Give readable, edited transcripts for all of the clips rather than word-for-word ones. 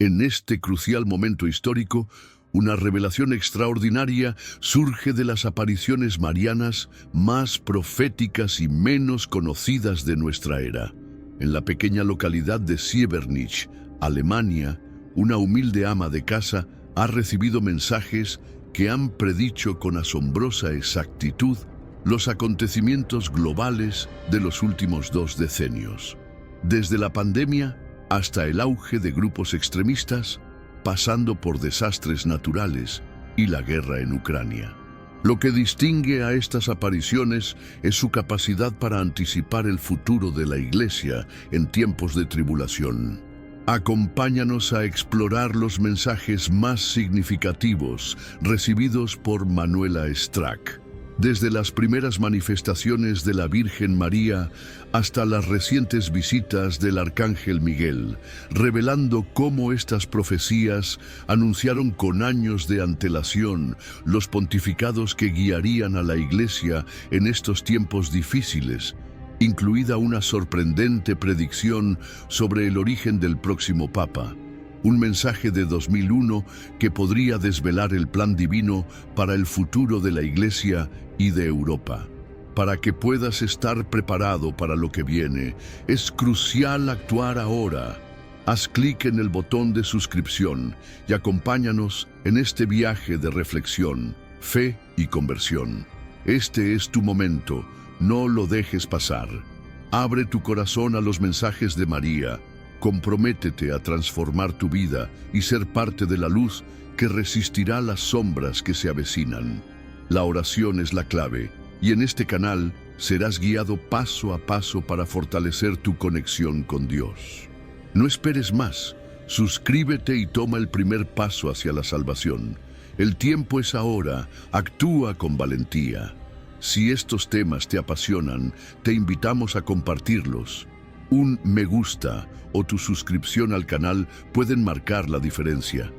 En este crucial momento histórico, una revelación extraordinaria surge de las apariciones marianas más proféticas y menos conocidas de nuestra era. En la pequeña localidad de Sievernich, Alemania, una humilde ama de casa ha recibido mensajes que han predicho con asombrosa exactitud los acontecimientos globales de los últimos 2 decenios. Desde la pandemia hasta el auge de grupos extremistas, pasando por desastres naturales y la guerra en Ucrania. Lo que distingue a estas apariciones es su capacidad para anticipar el futuro de la Iglesia en tiempos de tribulación. Acompáñanos a explorar los mensajes más significativos recibidos por Manuela Strack. Desde las primeras manifestaciones de la Virgen María hasta las recientes visitas del Arcángel Miguel, revelando cómo estas profecías anunciaron con años de antelación los pontificados que guiarían a la Iglesia en estos tiempos difíciles, incluida una sorprendente predicción sobre el origen del próximo Papa. Un mensaje de 2001 que podría desvelar el plan divino para el futuro de la Iglesia y de Europa. Para que puedas estar preparado para lo que viene, es crucial actuar ahora. Haz clic en el botón de suscripción y acompáñanos en este viaje de reflexión, fe y conversión. Este es tu momento, no lo dejes pasar. Abre tu corazón a los mensajes de María. Comprométete a transformar tu vida y ser parte de la luz que resistirá las sombras que se avecinan. La oración es la clave, y en este canal serás guiado paso a paso para fortalecer tu conexión con Dios. No esperes más, suscríbete y toma el primer paso hacia la salvación. El tiempo es ahora, actúa con valentía. Si estos temas te apasionan, te invitamos a compartirlos. Un me gusta o tu suscripción al canal pueden marcar la diferencia.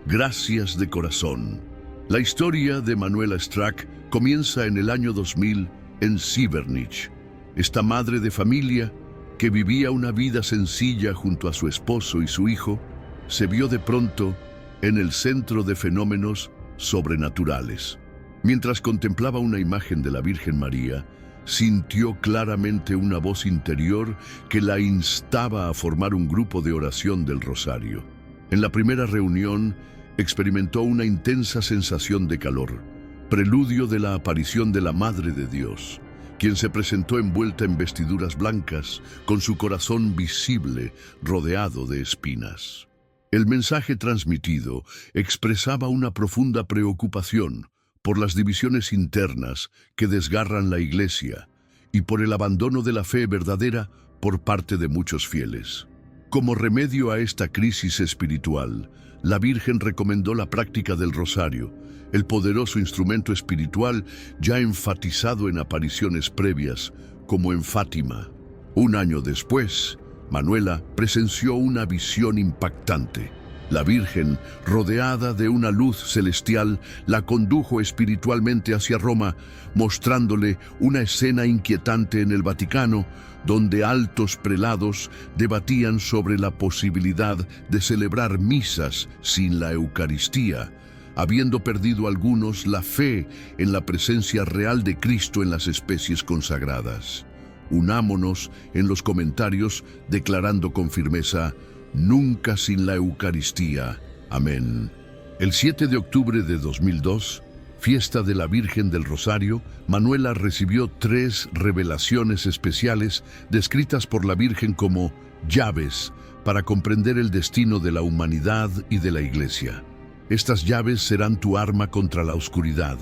Gracias de corazón. La historia de Manuela Strack comienza en el año 2000 en Sievernich. Esta madre de familia, que vivía una vida sencilla junto a su esposo y su hijo, se vio de pronto en el centro de fenómenos sobrenaturales. Mientras contemplaba una imagen de la Virgen María, sintió claramente una voz interior que la instaba a formar un grupo de oración del rosario. En la primera reunión, experimentó una intensa sensación de calor, preludio de la aparición de la Madre de Dios, quien se presentó envuelta en vestiduras blancas, con su corazón visible, rodeado de espinas. El mensaje transmitido expresaba una profunda preocupación por las divisiones internas que desgarran la Iglesia y por el abandono de la fe verdadera por parte de muchos fieles. Como remedio a esta crisis espiritual, la Virgen recomendó la práctica del rosario, el poderoso instrumento espiritual ya enfatizado en apariciones previas, como en Fátima. Un año después, Manuela presenció una visión impactante. La Virgen, rodeada de una luz celestial, la condujo espiritualmente hacia Roma, mostrándole una escena inquietante en el Vaticano, donde altos prelados debatían sobre la posibilidad de celebrar misas sin la Eucaristía, habiendo perdido algunos la fe en la presencia real de Cristo en las especies consagradas. Unámonos en los comentarios declarando con firmeza: nunca sin la Eucaristía. Amén. El 7 de octubre de 2002, fiesta de la Virgen del Rosario, Manuela recibió 3 revelaciones especiales descritas por la Virgen como llaves para comprender el destino de la humanidad y de la Iglesia. Estas llaves serán tu arma contra la oscuridad.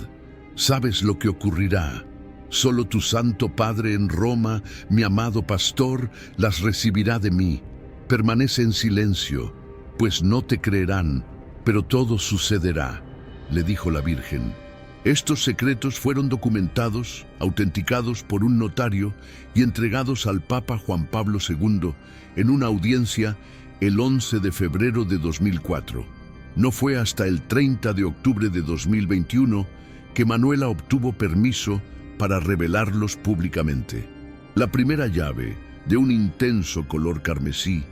¿Sabes lo que ocurrirá? Solo tu Santo Padre en Roma, mi amado pastor, las recibirá de mí. Permanece en silencio, pues no te creerán, pero todo sucederá, le dijo la Virgen. Estos secretos fueron documentados, autenticados por un notario y entregados al Papa Juan Pablo II en una audiencia el 11 de febrero de 2004. No fue hasta el 30 de octubre de 2021 que Manuela obtuvo permiso para revelarlos públicamente. La primera llave, de un intenso color carmesí,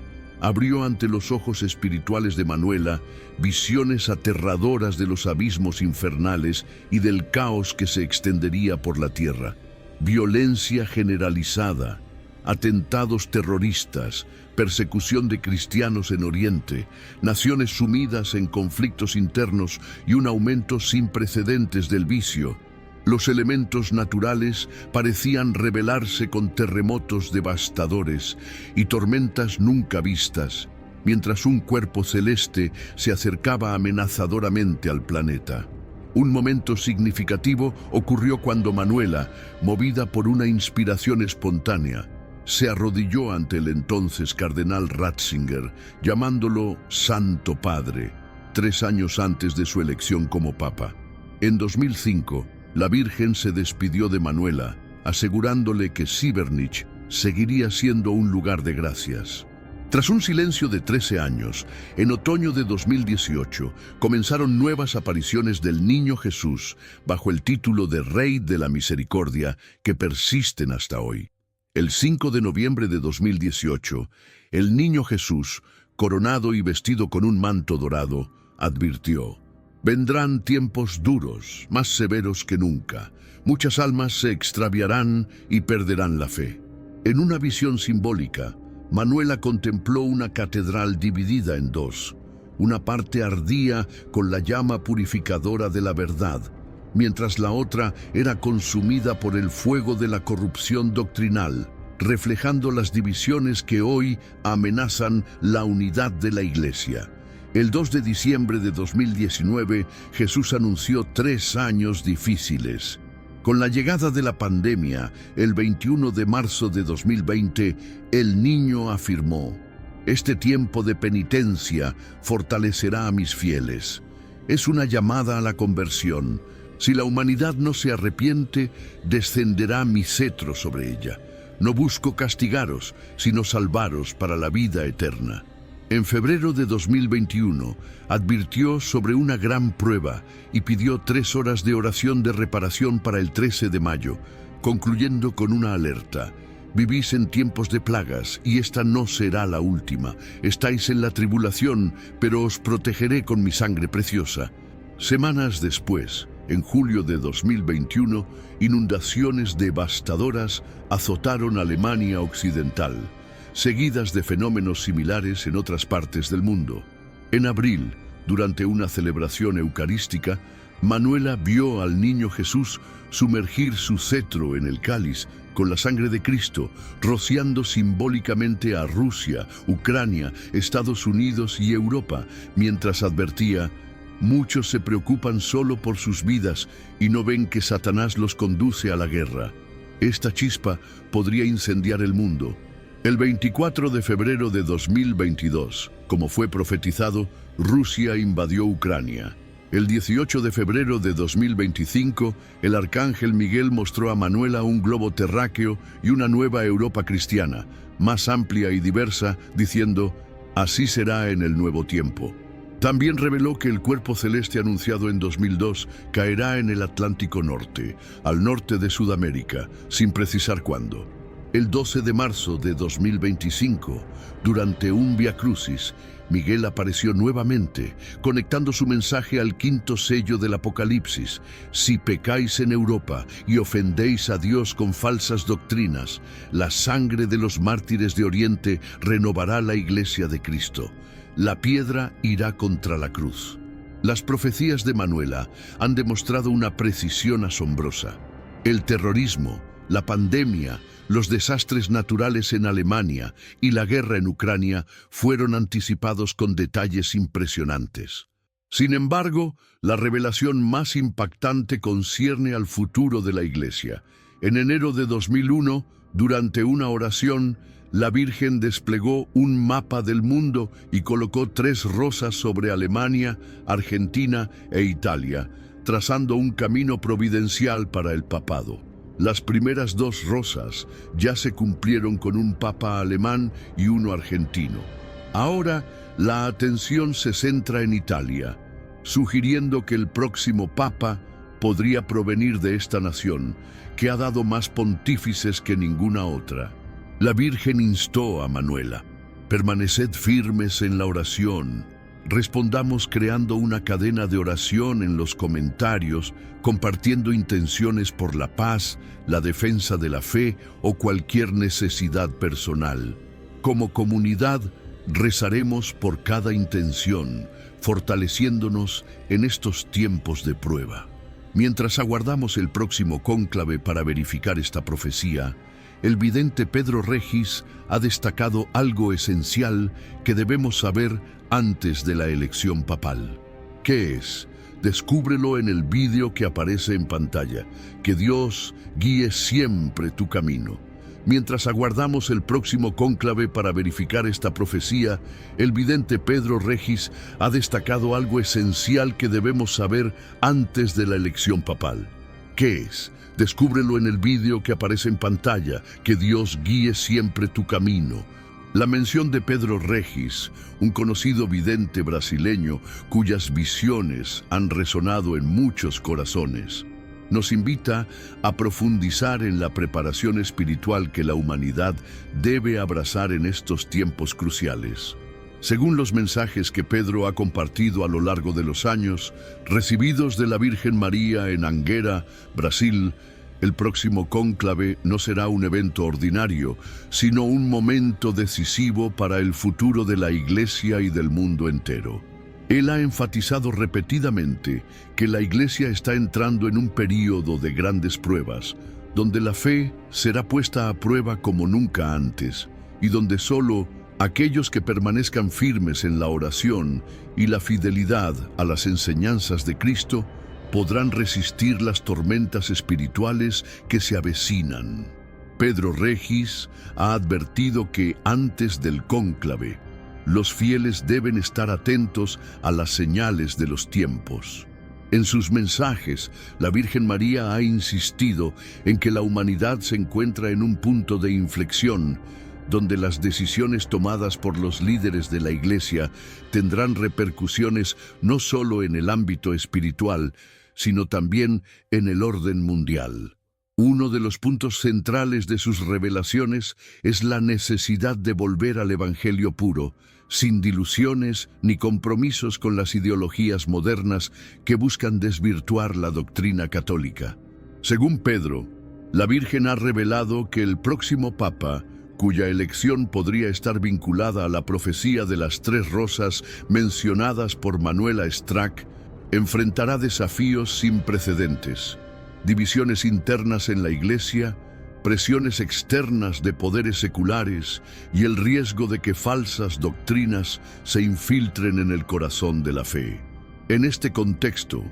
abrió ante los ojos espirituales de Manuela visiones aterradoras de los abismos infernales y del caos que se extendería por la tierra. Violencia generalizada, atentados terroristas, persecución de cristianos en Oriente, naciones sumidas en conflictos internos y un aumento sin precedentes del vicio. Los elementos naturales parecían rebelarse con terremotos devastadores y tormentas nunca vistas, mientras un cuerpo celeste se acercaba amenazadoramente al planeta. Un momento significativo ocurrió cuando Manuela, movida por una inspiración espontánea, se arrodilló ante el entonces cardenal Ratzinger, llamándolo Santo Padre, 3 años antes de su elección como papa. En 2005, la Virgen se despidió de Manuela, asegurándole que Siebernich seguiría siendo un lugar de gracias. Tras un silencio de 13 años, en otoño de 2018, comenzaron nuevas apariciones del Niño Jesús bajo el título de Rey de la Misericordia, que persisten hasta hoy. El 5 de noviembre de 2018, el Niño Jesús, coronado y vestido con un manto dorado, advirtió: «Vendrán tiempos duros, más severos que nunca. Muchas almas se extraviarán y perderán la fe». En una visión simbólica, Manuela contempló una catedral dividida en dos. Una parte ardía con la llama purificadora de la verdad, mientras la otra era consumida por el fuego de la corrupción doctrinal, reflejando las divisiones que hoy amenazan la unidad de la Iglesia. El 2 de diciembre de 2019, Jesús anunció 3 años difíciles. Con la llegada de la pandemia, el 21 de marzo de 2020, el Niño afirmó: «Este tiempo de penitencia fortalecerá a mis fieles». Es una llamada a la conversión. Si la humanidad no se arrepiente, descenderá mi cetro sobre ella. No busco castigaros, sino salvaros para la vida eterna. En febrero de 2021, advirtió sobre una gran prueba y pidió 3 horas de oración de reparación para el 13 de mayo, concluyendo con una alerta: «Vivís en tiempos de plagas, y esta no será la última. Estáis en la tribulación, pero os protegeré con mi sangre preciosa». Semanas después, en julio de 2021, inundaciones devastadoras azotaron Alemania Occidental, seguidas de fenómenos similares en otras partes del mundo. En abril, durante una celebración eucarística, Manuela vio al Niño Jesús sumergir su cetro en el cáliz con la sangre de Cristo, rociando simbólicamente a Rusia, Ucrania, Estados Unidos y Europa, mientras advertía: «Muchos se preocupan solo por sus vidas y no ven que Satanás los conduce a la guerra. Esta chispa podría incendiar el mundo». El 24 de febrero de 2022, como fue profetizado, Rusia invadió Ucrania. El 18 de febrero de 2025, el arcángel Miguel mostró a Manuela un globo terráqueo y una nueva Europa cristiana, más amplia y diversa, diciendo: «Así será en el nuevo tiempo». También reveló que el cuerpo celeste anunciado en 2002 caerá en el Atlántico Norte, al norte de Sudamérica, sin precisar cuándo. El 12 de marzo de 2025, durante un Vía Crucis, Miguel apareció nuevamente, conectando su mensaje al 5º sello del Apocalipsis: «Si pecáis en Europa y ofendéis a Dios con falsas doctrinas, la sangre de los mártires de Oriente renovará la Iglesia de Cristo. La piedra irá contra la cruz». Las profecías de Manuela han demostrado una precisión asombrosa. El terrorismo, la pandemia, los desastres naturales en Alemania y la guerra en Ucrania fueron anticipados con detalles impresionantes. Sin embargo, la revelación más impactante concierne al futuro de la Iglesia. En enero de 2001, durante una oración, la Virgen desplegó un mapa del mundo y colocó 3 rosas sobre Alemania, Argentina e Italia, trazando un camino providencial para el papado. Las primeras 2 rosas ya se cumplieron con un papa alemán y uno argentino. Ahora, la atención se centra en Italia, sugiriendo que el próximo papa podría provenir de esta nación, que ha dado más pontífices que ninguna otra. La Virgen instó a Manuela: Permaneced firmes en la oración. Respondamos creando una cadena de oración en los comentarios, compartiendo intenciones por la paz, la defensa de la fe o cualquier necesidad personal. Como comunidad, rezaremos por cada intención, fortaleciéndonos en estos tiempos de prueba. Mientras aguardamos el próximo cónclave para verificar esta profecía, el vidente Pedro Regis ha destacado algo esencial que debemos saber antes de la elección papal. ¿Qué es? Descúbrelo en el vídeo que aparece en pantalla. Que Dios guíe siempre tu camino. Mientras aguardamos el próximo cónclave para verificar esta profecía, el vidente Pedro Regis ha destacado algo esencial que debemos saber antes de la elección papal. ¿Qué es? Descúbrelo en el vídeo que aparece en pantalla. Que Dios guíe siempre tu camino. La mención de Pedro Regis, un conocido vidente brasileño cuyas visiones han resonado en muchos corazones, nos invita a profundizar en la preparación espiritual que la humanidad debe abrazar en estos tiempos cruciales. Según los mensajes que Pedro ha compartido a lo largo de los años, recibidos de la Virgen María en Anguera, Brasil, el próximo cónclave no será un evento ordinario, sino un momento decisivo para el futuro de la Iglesia y del mundo entero. Él ha enfatizado repetidamente que la Iglesia está entrando en un período de grandes pruebas, donde la fe será puesta a prueba como nunca antes, y donde solo aquellos que permanezcan firmes en la oración y la fidelidad a las enseñanzas de Cristo podrán resistir las tormentas espirituales que se avecinan. Pedro Regis ha advertido que antes del cónclave, los fieles deben estar atentos a las señales de los tiempos. En sus mensajes, la Virgen María ha insistido en que la humanidad se encuentra en un punto de inflexión, donde las decisiones tomadas por los líderes de la Iglesia tendrán repercusiones no solo en el ámbito espiritual, sino también en el orden mundial. Uno de los puntos centrales de sus revelaciones es la necesidad de volver al Evangelio puro, sin diluciones ni compromisos con las ideologías modernas que buscan desvirtuar la doctrina católica. Según Pedro, la Virgen ha revelado que el próximo Papa, cuya elección podría estar vinculada a la profecía de las tres rosas mencionadas por Manuela Strack, enfrentará desafíos sin precedentes, divisiones internas en la Iglesia, presiones externas de poderes seculares y el riesgo de que falsas doctrinas se infiltren en el corazón de la fe. En este contexto,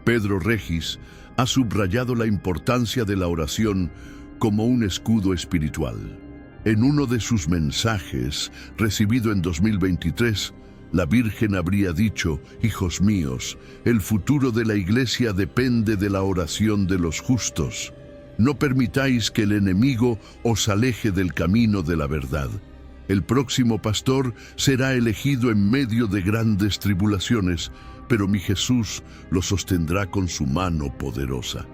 Pedro Regis ha subrayado la importancia de la oración como un escudo espiritual. En uno de sus mensajes, recibido en 2023, la Virgen habría dicho: «Hijos míos, el futuro de la Iglesia depende de la oración de los justos. No permitáis que el enemigo os aleje del camino de la verdad. El próximo pastor será elegido en medio de grandes tribulaciones, pero mi Jesús lo sostendrá con su mano poderosa».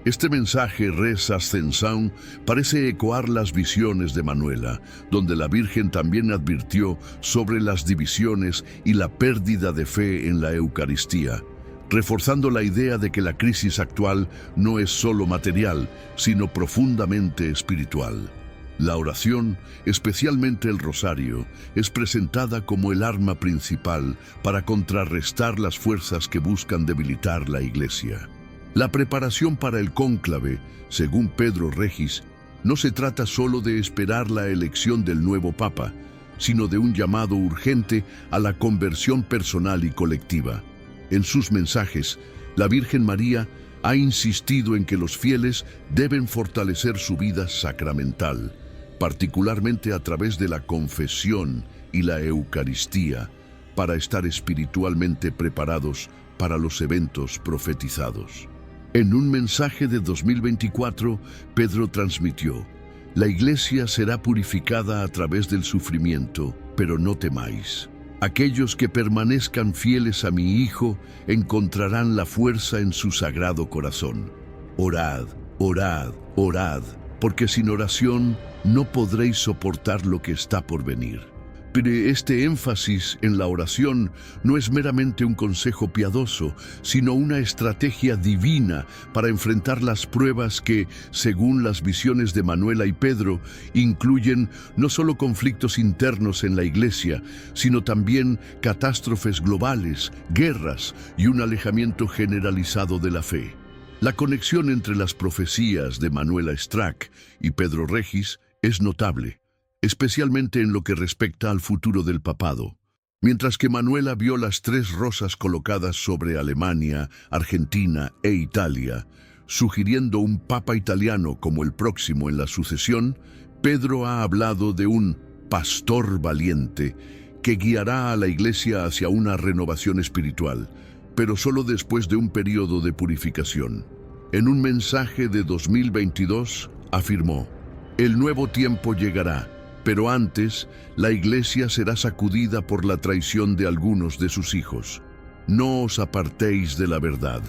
Este mensaje Res Ascensión parece ecoar las visiones de Manuela, donde la Virgen también advirtió sobre las divisiones y la pérdida de fe en la Eucaristía, reforzando la idea de que la crisis actual no es solo material, sino profundamente espiritual. La oración, especialmente el rosario, es presentada como el arma principal para contrarrestar las fuerzas que buscan debilitar la Iglesia. La preparación para el cónclave, según Pedro Regis, no se trata solo de esperar la elección del nuevo Papa, sino de un llamado urgente a la conversión personal y colectiva. En sus mensajes, la Virgen María ha insistido en que los fieles deben fortalecer su vida sacramental, particularmente a través de la confesión y la Eucaristía, para estar espiritualmente preparados para los eventos profetizados. En un mensaje de 2024, Pedro transmitió: «La Iglesia será purificada a través del sufrimiento, pero no temáis. Aquellos que permanezcan fieles a mi Hijo encontrarán la fuerza en su sagrado corazón. Orad, orad, orad. porque sin oración no podréis soportar lo que está por venir. Pero este énfasis en la oración no es meramente un consejo piadoso, sino una estrategia divina para enfrentar las pruebas que, según las visiones de Manuela y Pedro, incluyen no solo conflictos internos en la Iglesia, sino también catástrofes globales, guerras y un alejamiento generalizado de la fe. La conexión entre las profecías de Manuela Strack y Pedro Regis es notable, especialmente en lo que respecta al futuro del papado. Mientras que Manuela vio las 3 rosas colocadas sobre Alemania, Argentina e Italia, sugiriendo un papa italiano como el próximo en la sucesión, Pedro ha hablado de un pastor valiente que guiará a la Iglesia hacia una renovación espiritual, pero solo después de un periodo de purificación. En un mensaje de 2022 afirmó: "El nuevo tiempo llegará, pero antes la Iglesia será sacudida por la traición de algunos de sus hijos. No os apartéis de la verdad.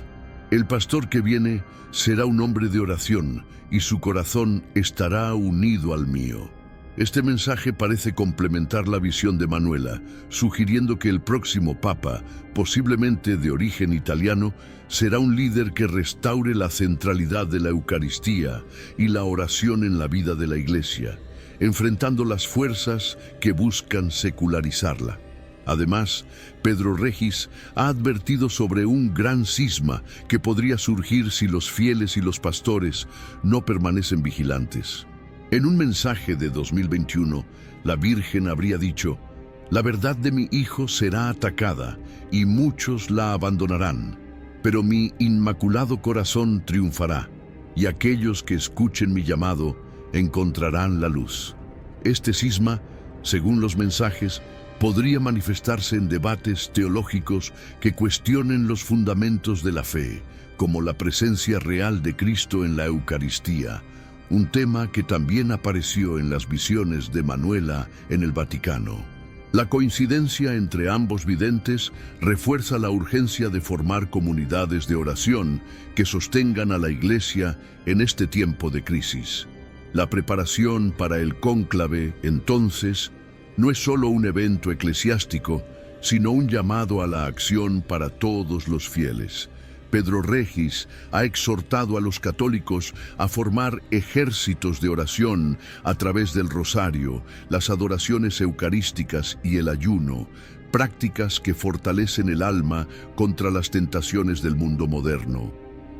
El pastor que viene será un hombre de oración y su corazón estará unido al mío". Este mensaje parece complementar la visión de Manuela, sugiriendo que el próximo papa, posiblemente de origen italiano, será un líder que restaure la centralidad de la Eucaristía y la oración en la vida de la Iglesia, enfrentando las fuerzas que buscan secularizarla. Además, Pedro Regis ha advertido sobre un gran cisma que podría surgir si los fieles y los pastores no permanecen vigilantes. En un mensaje de 2021, la Virgen habría dicho: "La verdad de mi Hijo será atacada y muchos la abandonarán, pero mi inmaculado corazón triunfará, y aquellos que escuchen mi llamado encontrarán la luz". Este cisma, según los mensajes, podría manifestarse en debates teológicos que cuestionen los fundamentos de la fe, como la presencia real de Cristo en la Eucaristía, un tema que también apareció en las visiones de Manuela en el Vaticano. La coincidencia entre ambos videntes refuerza la urgencia de formar comunidades de oración que sostengan a la Iglesia en este tiempo de crisis. La preparación para el cónclave, entonces, no es solo un evento eclesiástico, sino un llamado a la acción para todos los fieles. Pedro Regis ha exhortado a los católicos a formar ejércitos de oración a través del rosario, las adoraciones eucarísticas y el ayuno, prácticas que fortalecen el alma contra las tentaciones del mundo moderno.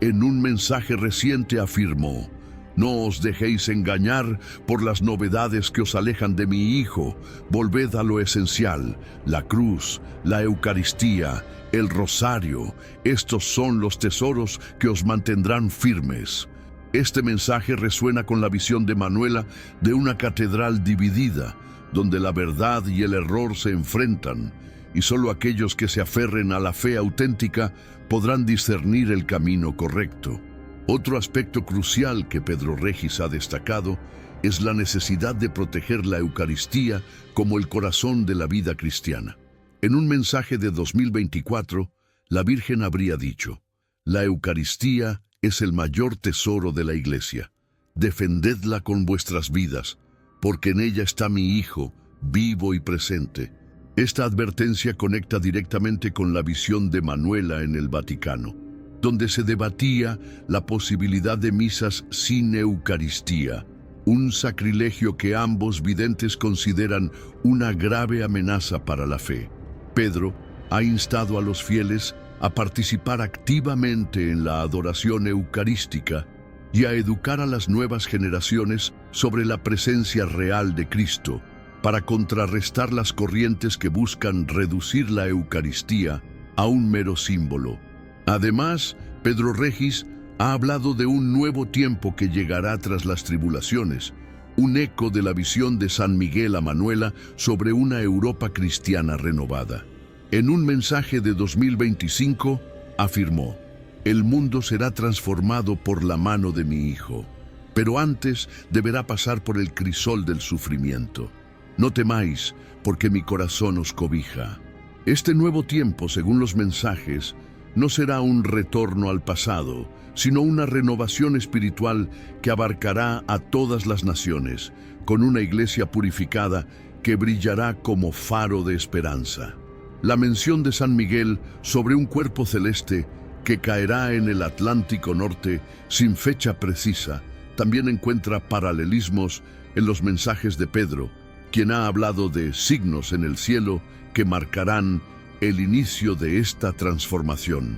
En un mensaje reciente afirmó: "No os dejéis engañar por las novedades que os alejan de mi Hijo. Volved a lo esencial, la cruz, la Eucaristía, el rosario. Estos son los tesoros que os mantendrán firmes". Este mensaje resuena con la visión de Manuela de una catedral dividida, donde la verdad y el error se enfrentan, y solo aquellos que se aferren a la fe auténtica podrán discernir el camino correcto. Otro aspecto crucial que Pedro Regis ha destacado es la necesidad de proteger la Eucaristía como el corazón de la vida cristiana. En un mensaje de 2024, la Virgen habría dicho: "La Eucaristía es el mayor tesoro de la Iglesia. Defendedla con vuestras vidas, porque en ella está mi Hijo, vivo y presente". Esta advertencia conecta directamente con la visión de Manuela en el Vaticano, donde se debatía la posibilidad de misas sin Eucaristía, un sacrilegio que ambos videntes consideran una grave amenaza para la fe. Pedro ha instado a los fieles a participar activamente en la adoración eucarística y a educar a las nuevas generaciones sobre la presencia real de Cristo, para contrarrestar las corrientes que buscan reducir la Eucaristía a un mero símbolo. Además, Pedro Regis ha hablado de un nuevo tiempo que llegará tras las tribulaciones, un eco de la visión de San Miguel a Manuela sobre una Europa cristiana renovada. En un mensaje de 2025 afirmó: "El mundo será transformado por la mano de mi Hijo, pero antes deberá pasar por el crisol del sufrimiento. No temáis, porque mi corazón os cobija". Este nuevo tiempo, según los mensajes, no será un retorno al pasado, sino una renovación espiritual que abarcará a todas las naciones, con una iglesia purificada que brillará como faro de esperanza. La mención de San Miguel sobre un cuerpo celeste que caerá en el Atlántico Norte sin fecha precisa también encuentra paralelismos en los mensajes de Pedro, quien ha hablado de signos en el cielo que marcarán el inicio de esta transformación.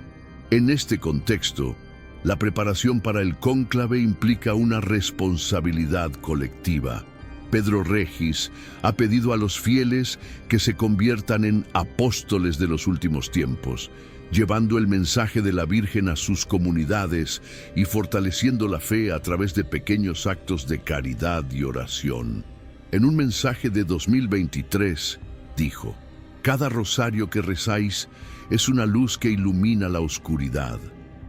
En este contexto, la preparación para el cónclave implica una responsabilidad colectiva. Pedro Regis ha pedido a los fieles que se conviertan en apóstoles de los últimos tiempos, llevando el mensaje de la Virgen a sus comunidades y fortaleciendo la fe a través de pequeños actos de caridad y oración. En un mensaje de 2023, dijo: «Cada rosario que rezáis es una luz que ilumina la oscuridad.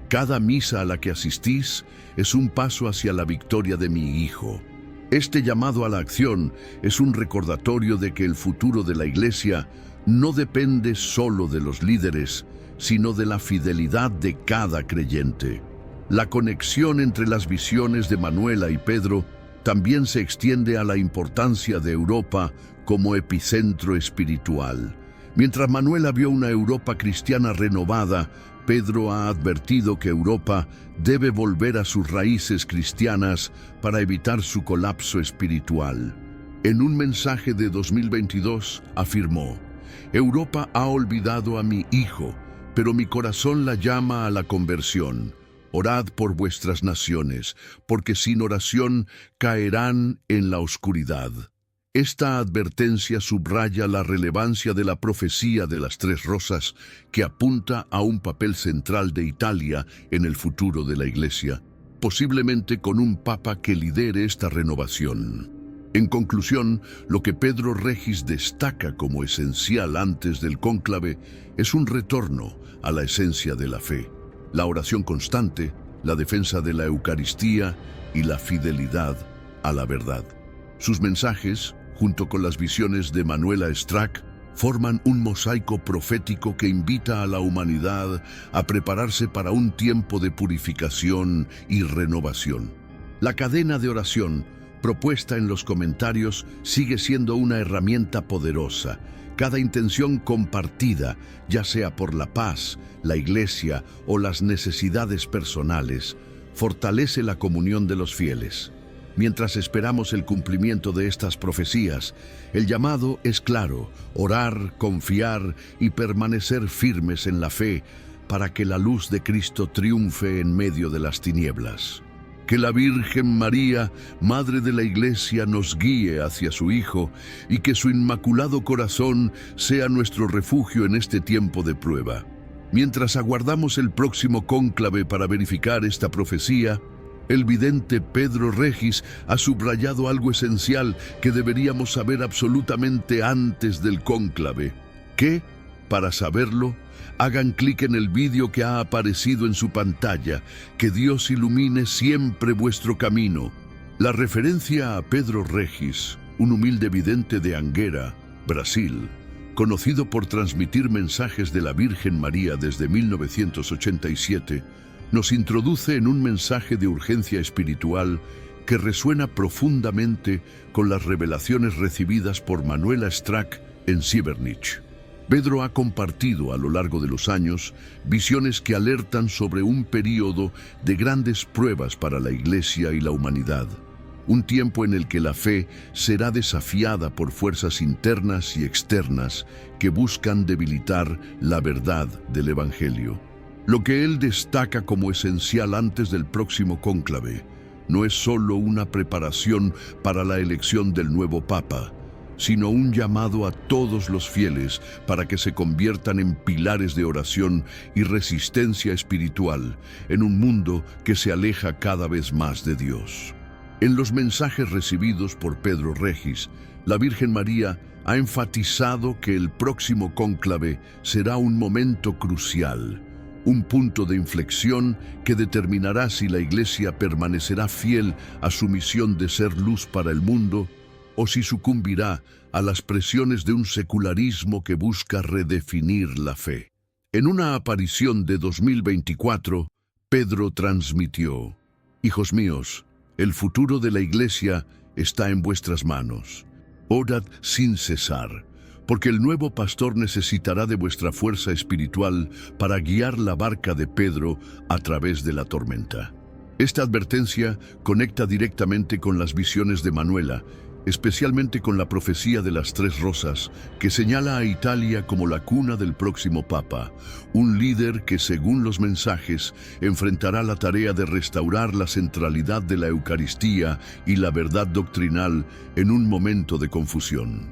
Cada misa a la que asistís es un paso hacia la victoria de mi Hijo». Este llamado a la acción es un recordatorio de que el futuro de la Iglesia no depende solo de los líderes, sino de la fidelidad de cada creyente. La conexión entre las visiones de Manuela y Pedro también se extiende a la importancia de Europa como epicentro espiritual. Mientras Manuela vio una Europa cristiana renovada, Pedro ha advertido que Europa debe volver a sus raíces cristianas para evitar su colapso espiritual. En un mensaje de 2022 afirmó: «Europa ha olvidado a mi Hijo, pero mi corazón la llama a la conversión. Orad por vuestras naciones, porque sin oración caerán en la oscuridad». Esta advertencia subraya la relevancia de la profecía de las Tres Rosas, que apunta a un papel central de Italia en el futuro de la Iglesia, posiblemente con un papa que lidere esta renovación. En conclusión, lo que Pedro Regis destaca como esencial antes del cónclave es un retorno a la esencia de la fe, la oración constante, la defensa de la Eucaristía y la fidelidad a la verdad. Sus mensajes, junto con las visiones de Manuela Strack, forman un mosaico profético que invita a la humanidad a prepararse para un tiempo de purificación y renovación. La cadena de oración propuesta en los comentarios sigue siendo una herramienta poderosa. Cada intención compartida, ya sea por la paz, la Iglesia o las necesidades personales, fortalece la comunión de los fieles. Mientras esperamos el cumplimiento de estas profecías, el llamado es claro: orar, confiar y permanecer firmes en la fe para que la luz de Cristo triunfe en medio de las tinieblas. Que la Virgen María, Madre de la Iglesia, nos guíe hacia su Hijo y que su Inmaculado Corazón sea nuestro refugio en este tiempo de prueba. Mientras aguardamos el próximo cónclave para verificar esta profecía, el vidente Pedro Regis ha subrayado algo esencial que deberíamos saber absolutamente antes del cónclave. Que, para saberlo, hagan clic en el vídeo que ha aparecido en su pantalla. Que Dios ilumine siempre vuestro camino. La referencia a Pedro Regis, un humilde vidente de Anguera, Brasil, conocido por transmitir mensajes de la Virgen María desde 1987, nos introduce en un mensaje de urgencia espiritual que resuena profundamente con las revelaciones recibidas por Manuela Strack en Siebernich. Pedro ha compartido a lo largo de los años visiones que alertan sobre un período de grandes pruebas para la Iglesia y la humanidad, un tiempo en el que la fe será desafiada por fuerzas internas y externas que buscan debilitar la verdad del Evangelio. Lo que él destaca como esencial antes del próximo cónclave no es solo una preparación para la elección del nuevo Papa, sino un llamado a todos los fieles para que se conviertan en pilares de oración y resistencia espiritual en un mundo que se aleja cada vez más de Dios. En los mensajes recibidos por Pedro Regis, la Virgen María ha enfatizado que el próximo cónclave será un momento crucial, un punto de inflexión que determinará si la Iglesia permanecerá fiel a su misión de ser luz para el mundo o si sucumbirá a las presiones de un secularismo que busca redefinir la fe. En una aparición de 2024, Pedro transmitió: «Hijos míos, el futuro de la Iglesia está en vuestras manos. Orad sin cesar, porque el nuevo pastor necesitará de vuestra fuerza espiritual para guiar la barca de Pedro a través de la tormenta». Esta advertencia conecta directamente con las visiones de Manuela, especialmente con la profecía de las tres rosas, que señala a Italia como la cuna del próximo Papa, un líder que, según los mensajes, enfrentará la tarea de restaurar la centralidad de la Eucaristía y la verdad doctrinal en un momento de confusión.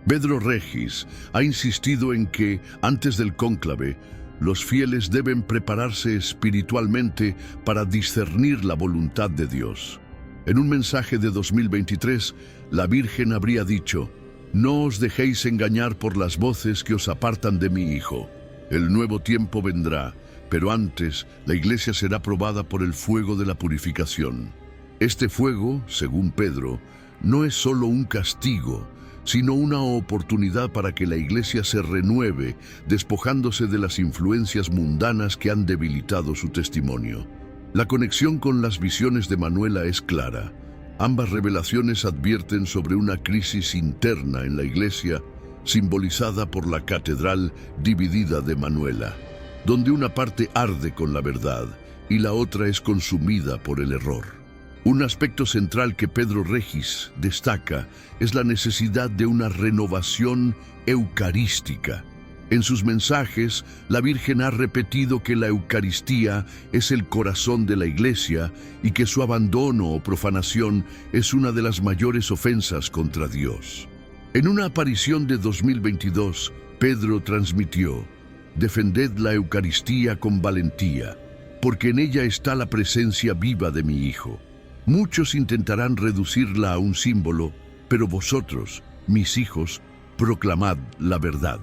Pedro Regis ha insistido en que, antes del cónclave, los fieles deben prepararse espiritualmente para discernir la voluntad de Dios. En un mensaje de 2023, la Virgen habría dicho: «No os dejéis engañar por las voces que os apartan de mi Hijo. El nuevo tiempo vendrá, pero antes la Iglesia será probada por el fuego de la purificación». Este fuego, según Pedro, no es solo un castigo, sino una oportunidad para que la Iglesia se renueve, despojándose de las influencias mundanas que han debilitado su testimonio. La conexión con las visiones de Manuela es clara. Ambas revelaciones advierten sobre una crisis interna en la Iglesia, simbolizada por la catedral dividida de Manuela, donde una parte arde con la verdad y la otra es consumida por el error. Un aspecto central que Pedro Regis destaca es la necesidad de una renovación eucarística. En sus mensajes, la Virgen ha repetido que la Eucaristía es el corazón de la Iglesia y que su abandono o profanación es una de las mayores ofensas contra Dios. En una aparición de 2022, Pedro transmitió: «Defended la Eucaristía con valentía, porque en ella está la presencia viva de mi Hijo. Muchos intentarán reducirla a un símbolo, pero vosotros, mis hijos, proclamad la verdad».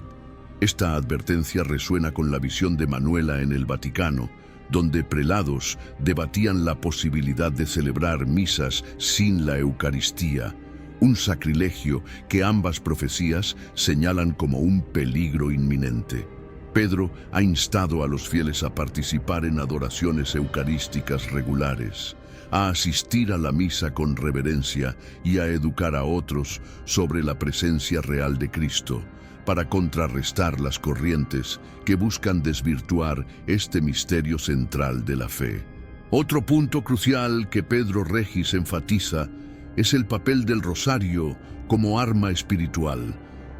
Esta advertencia resuena con la visión de Manuela en el Vaticano, donde prelados debatían la posibilidad de celebrar misas sin la Eucaristía, un sacrilegio que ambas profecías señalan como un peligro inminente. Pedro ha instado a los fieles a participar en adoraciones eucarísticas regulares, a asistir a la misa con reverencia y a educar a otros sobre la presencia real de Cristo, para contrarrestar las corrientes que buscan desvirtuar este misterio central de la fe. Otro punto crucial que Pedro Regis enfatiza es el papel del rosario como arma espiritual.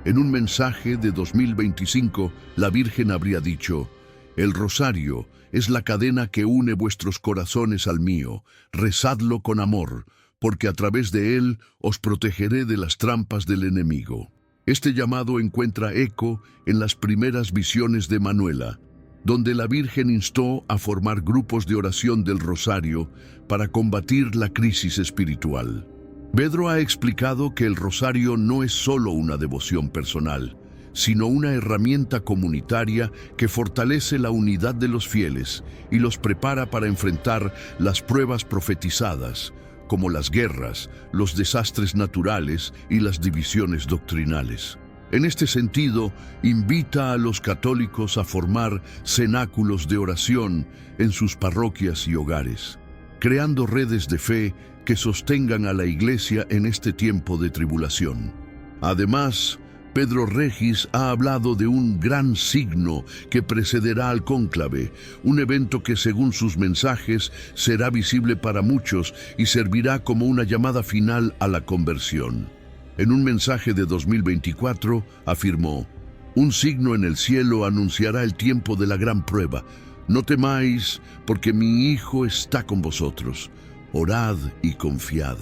En un mensaje de 2025, la Virgen habría dicho: «El rosario es la cadena que une vuestros corazones al mío. Rezadlo con amor, porque a través de él os protegeré de las trampas del enemigo». Este llamado encuentra eco en las primeras visiones de Manuela, donde la Virgen instó a formar grupos de oración del rosario para combatir la crisis espiritual. Pedro ha explicado que el rosario no es solo una devoción personal, sino una herramienta comunitaria que fortalece la unidad de los fieles y los prepara para enfrentar las pruebas profetizadas, como las guerras, los desastres naturales y las divisiones doctrinales. En este sentido, invita a los católicos a formar cenáculos de oración en sus parroquias y hogares, creando redes de fe que sostengan a la Iglesia en este tiempo de tribulación. Además, Pedro Regis ha hablado de un gran signo que precederá al cónclave, un evento que, según sus mensajes, será visible para muchos y servirá como una llamada final a la conversión. En un mensaje de 2024 afirmó: «Un signo en el cielo anunciará el tiempo de la gran prueba. No temáis, porque mi Hijo está con vosotros. Orad y confiad».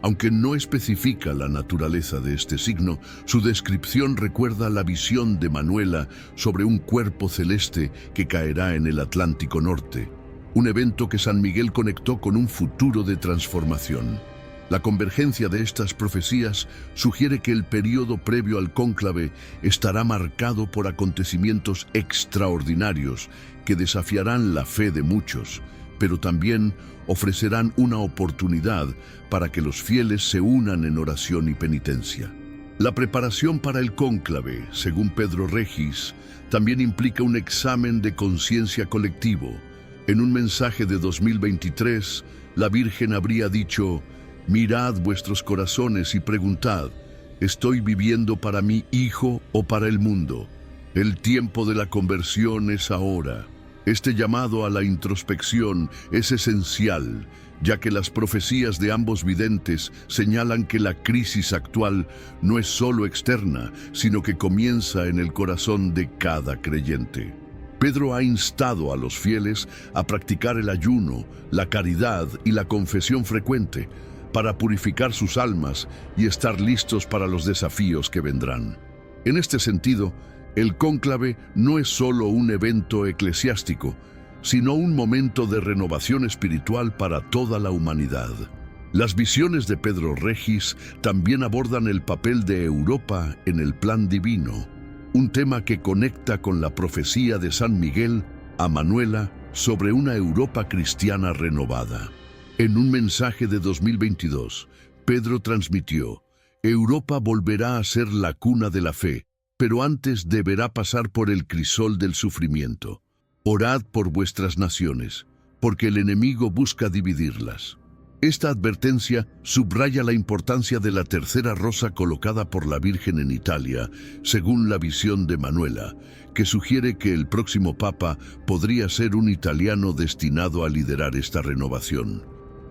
Aunque no especifica la naturaleza de este signo, su descripción recuerda la visión de Manuela sobre un cuerpo celeste que caerá en el Atlántico Norte, un evento que San Miguel conectó con un futuro de transformación. La convergencia de estas profecías sugiere que el periodo previo al cónclave estará marcado por acontecimientos extraordinarios que desafiarán la fe de muchos, pero también ofrecerán una oportunidad para que los fieles se unan en oración y penitencia. La preparación para el cónclave, según Pedro Regis, también implica un examen de conciencia colectivo. En un mensaje de 2023, la Virgen habría dicho: mirad vuestros corazones y preguntad, ¿estoy viviendo para mi hijo o para el mundo? El tiempo de la conversión es ahora. Este llamado a la introspección es esencial, ya que las profecías de ambos videntes señalan que la crisis actual no es solo externa, sino que comienza en el corazón de cada creyente. Pedro ha instado a los fieles a practicar el ayuno, la caridad y la confesión frecuente para purificar sus almas y estar listos para los desafíos que vendrán. En este sentido, el cónclave no es solo un evento eclesiástico, sino un momento de renovación espiritual para toda la humanidad. Las visiones de Pedro Regis también abordan el papel de Europa en el plan divino, un tema que conecta con la profecía de San Miguel a Manuela sobre una Europa cristiana renovada. En un mensaje de 2022, Pedro transmitió: Europa volverá a ser la cuna de la fe, pero antes deberá pasar por el crisol del sufrimiento. Orad por vuestras naciones, porque el enemigo busca dividirlas. Esta advertencia subraya la importancia de la tercera rosa colocada por la Virgen en Italia, según la visión de Manuela, que sugiere que el próximo Papa podría ser un italiano destinado a liderar esta renovación.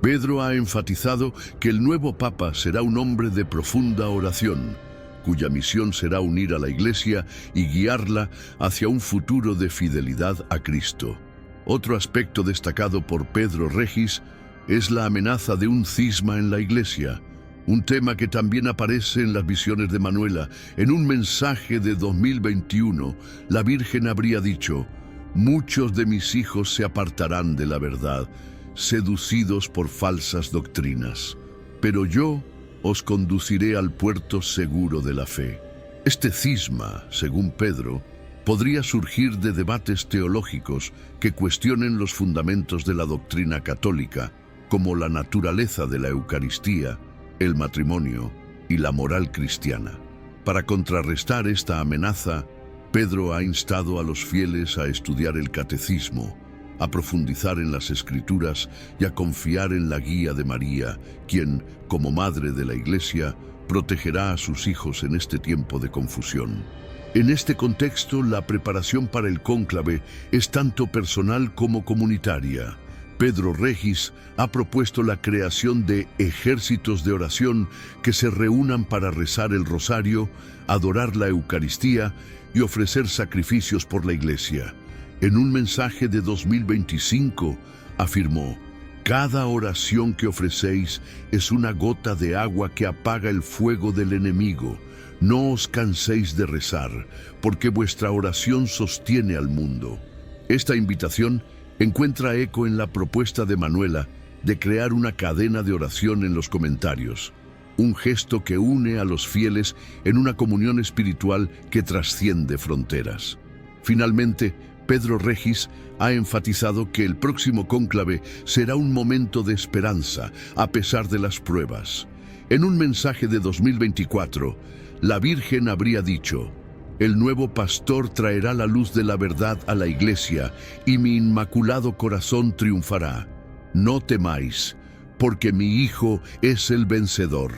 Pedro ha enfatizado que el nuevo Papa será un hombre de profunda oración, cuya misión será unir a la Iglesia y guiarla hacia un futuro de fidelidad a Cristo. Otro aspecto destacado por Pedro Regis es la amenaza de un cisma en la Iglesia, un tema que también aparece en las visiones de Manuela. En un mensaje de 2021, la Virgen habría dicho: muchos de mis hijos se apartarán de la verdad, seducidos por falsas doctrinas, pero yo os conduciré al puerto seguro de la fe. Este cisma, según Pedro, podría surgir de debates teológicos que cuestionen los fundamentos de la doctrina católica, como la naturaleza de la Eucaristía, el matrimonio y la moral cristiana. Para contrarrestar esta amenaza, Pedro ha instado a los fieles a estudiar el catecismo, a profundizar en las Escrituras y a confiar en la guía de María, quien, como madre de la Iglesia, protegerá a sus hijos en este tiempo de confusión. En este contexto, la preparación para el cónclave es tanto personal como comunitaria. Pedro Regis ha propuesto la creación de ejércitos de oración que se reúnan para rezar el rosario, adorar la Eucaristía y ofrecer sacrificios por la Iglesia. En un mensaje de 2025, afirmó: cada oración que ofrecéis es una gota de agua que apaga el fuego del enemigo. No os canséis de rezar, porque vuestra oración sostiene al mundo. Esta invitación encuentra eco en la propuesta de Manuela de crear una cadena de oración en los comentarios, un gesto que une a los fieles en una comunión espiritual que trasciende fronteras. Finalmente, Pedro Regis ha enfatizado que el próximo cónclave será un momento de esperanza a pesar de las pruebas. En un mensaje de 2024, la Virgen habría dicho: el nuevo pastor traerá la luz de la verdad a la Iglesia y mi inmaculado corazón triunfará. No temáis, porque mi Hijo es el vencedor.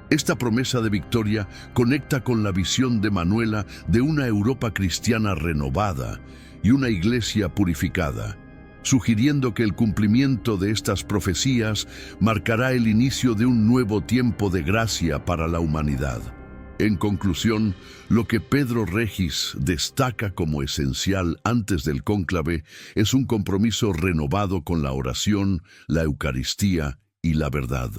Esta promesa de victoria conecta con la visión de Manuela de una Europa cristiana renovada y una Iglesia purificada, sugiriendo que el cumplimiento de estas profecías marcará el inicio de un nuevo tiempo de gracia para la humanidad. En conclusión, lo que Pedro Regis destaca como esencial antes del cónclave es un compromiso renovado con la oración, la Eucaristía y la verdad.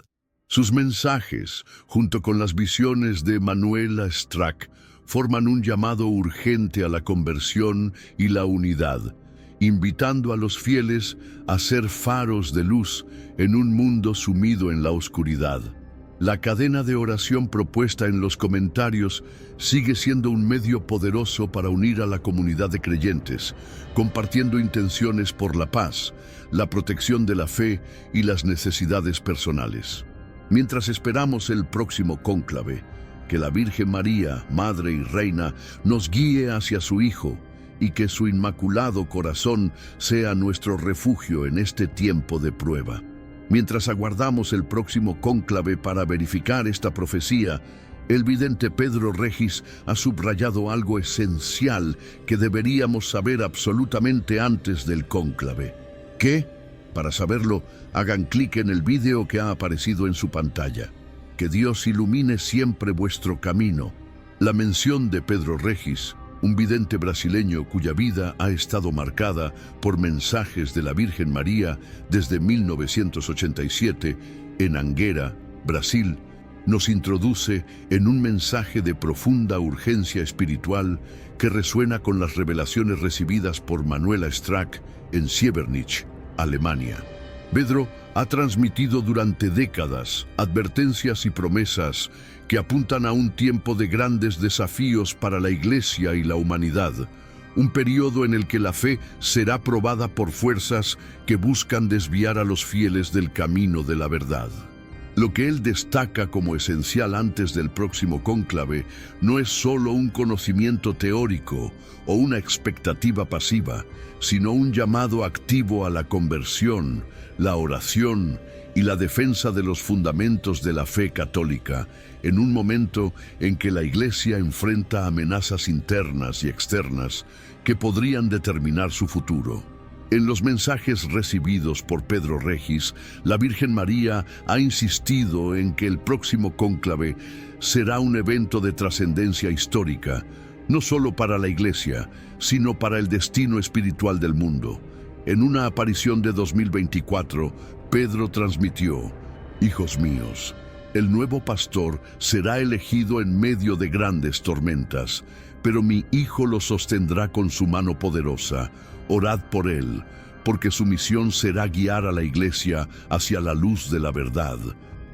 Sus mensajes, junto con las visiones de Manuela Strack, forman un llamado urgente a la conversión y la unidad, invitando a los fieles a ser faros de luz en un mundo sumido en la oscuridad. La cadena de oración propuesta en los comentarios sigue siendo un medio poderoso para unir a la comunidad de creyentes, compartiendo intenciones por la paz, la protección de la fe y las necesidades personales. Mientras esperamos el próximo cónclave, que la Virgen María, Madre y Reina, nos guíe hacia su Hijo y que su inmaculado corazón sea nuestro refugio en este tiempo de prueba. Mientras aguardamos el próximo cónclave para verificar esta profecía, el vidente Pedro Regis ha subrayado algo esencial que deberíamos saber absolutamente antes del cónclave. ¿Qué? Para saberlo, hagan clic en el vídeo que ha aparecido en su pantalla. Que Dios ilumine siempre vuestro camino. La mención de Pedro Regis, un vidente brasileño cuya vida ha estado marcada por mensajes de la Virgen María desde 1987 en Anguera, Brasil, nos introduce en un mensaje de profunda urgencia espiritual que resuena con las revelaciones recibidas por Manuela Strack en Sievernich, Alemania. Pedro ha transmitido durante décadas advertencias y promesas que apuntan a un tiempo de grandes desafíos para la Iglesia y la humanidad, un periodo en el que la fe será probada por fuerzas que buscan desviar a los fieles del camino de la verdad. Lo que él destaca como esencial antes del próximo cónclave no es solo un conocimiento teórico o una expectativa pasiva, sino un llamado activo a la conversión, la oración y la defensa de los fundamentos de la fe católica, en un momento en que la Iglesia enfrenta amenazas internas y externas que podrían determinar su futuro. En los mensajes recibidos por Pedro Regis, la Virgen María ha insistido en que el próximo cónclave será un evento de trascendencia histórica, no solo para la Iglesia, sino para el destino espiritual del mundo. En una aparición de 2024, Pedro transmitió: «Hijos míos, el nuevo pastor será elegido en medio de grandes tormentas, pero mi Hijo lo sostendrá con su mano poderosa. Orad por él, porque su misión será guiar a la Iglesia hacia la luz de la verdad».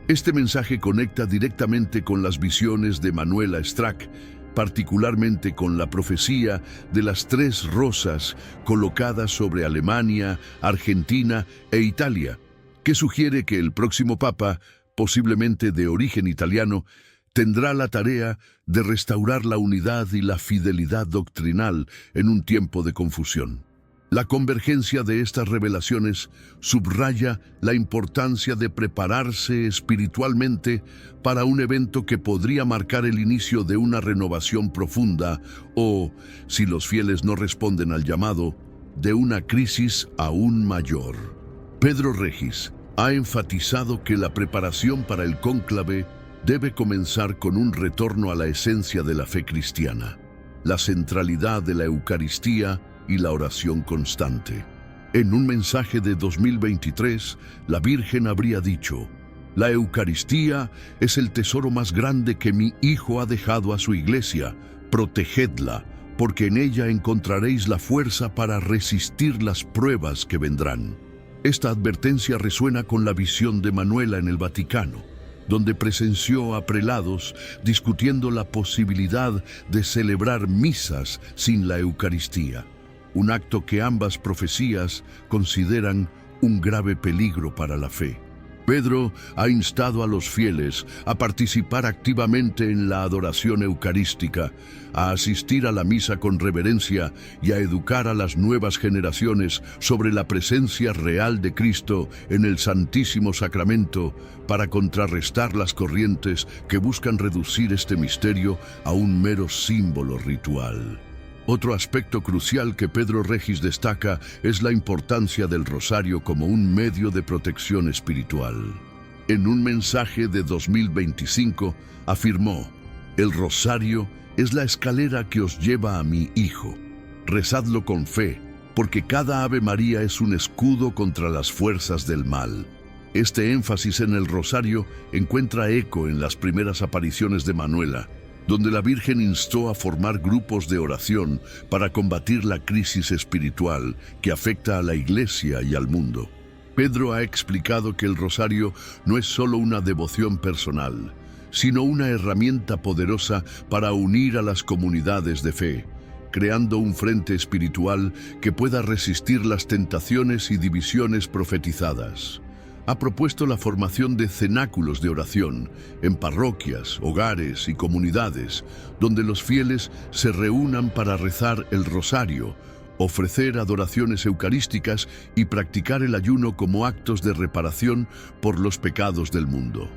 Este mensaje conecta directamente con las visiones de Manuela Strack, particularmente con la profecía de las 3 rosas colocadas sobre Alemania, Argentina e Italia, que sugiere que el próximo Papa, posiblemente de origen italiano, tendrá la tarea de restaurar la unidad y la fidelidad doctrinal en un tiempo de confusión. La convergencia de estas revelaciones subraya la importancia de prepararse espiritualmente para un evento que podría marcar el inicio de una renovación profunda o, si los fieles no responden al llamado, de una crisis aún mayor. Pedro Regis ha enfatizado que la preparación para el cónclave debe comenzar con un retorno a la esencia de la fe cristiana, la centralidad de la Eucaristía y la oración constante. En un mensaje de 2023, la Virgen habría dicho: «La Eucaristía es el tesoro más grande que mi Hijo ha dejado a su Iglesia. Protegedla, porque en ella encontraréis la fuerza para resistir las pruebas que vendrán». Esta advertencia resuena con la visión de Manuela en el Vaticano, donde presenció a prelados discutiendo la posibilidad de celebrar misas sin la Eucaristía, un acto que ambas profecías consideran un grave peligro para la fe. Pedro ha instado a los fieles a participar activamente en la adoración eucarística, a asistir a la misa con reverencia y a educar a las nuevas generaciones sobre la presencia real de Cristo en el Santísimo Sacramento para contrarrestar las corrientes que buscan reducir este misterio a un mero símbolo ritual. Otro aspecto crucial que Pedro Regis destaca es la importancia del rosario como un medio de protección espiritual. En un mensaje de 2025 afirmó: «El rosario es la escalera que os lleva a mi Hijo. Rezadlo con fe, porque cada Ave María es un escudo contra las fuerzas del mal». Este énfasis en el rosario encuentra eco en las primeras apariciones de Manuela, donde la Virgen instó a formar grupos de oración para combatir la crisis espiritual que afecta a la Iglesia y al mundo. Pedro ha explicado que el rosario no es solo una devoción personal, sino una herramienta poderosa para unir a las comunidades de fe, creando un frente espiritual que pueda resistir las tentaciones y divisiones profetizadas. ha propuesto la formación de cenáculos de oración en parroquias, hogares y comunidades, donde los fieles se reúnan para rezar el rosario, ofrecer adoraciones eucarísticas y practicar el ayuno como actos de reparación por los pecados del mundo.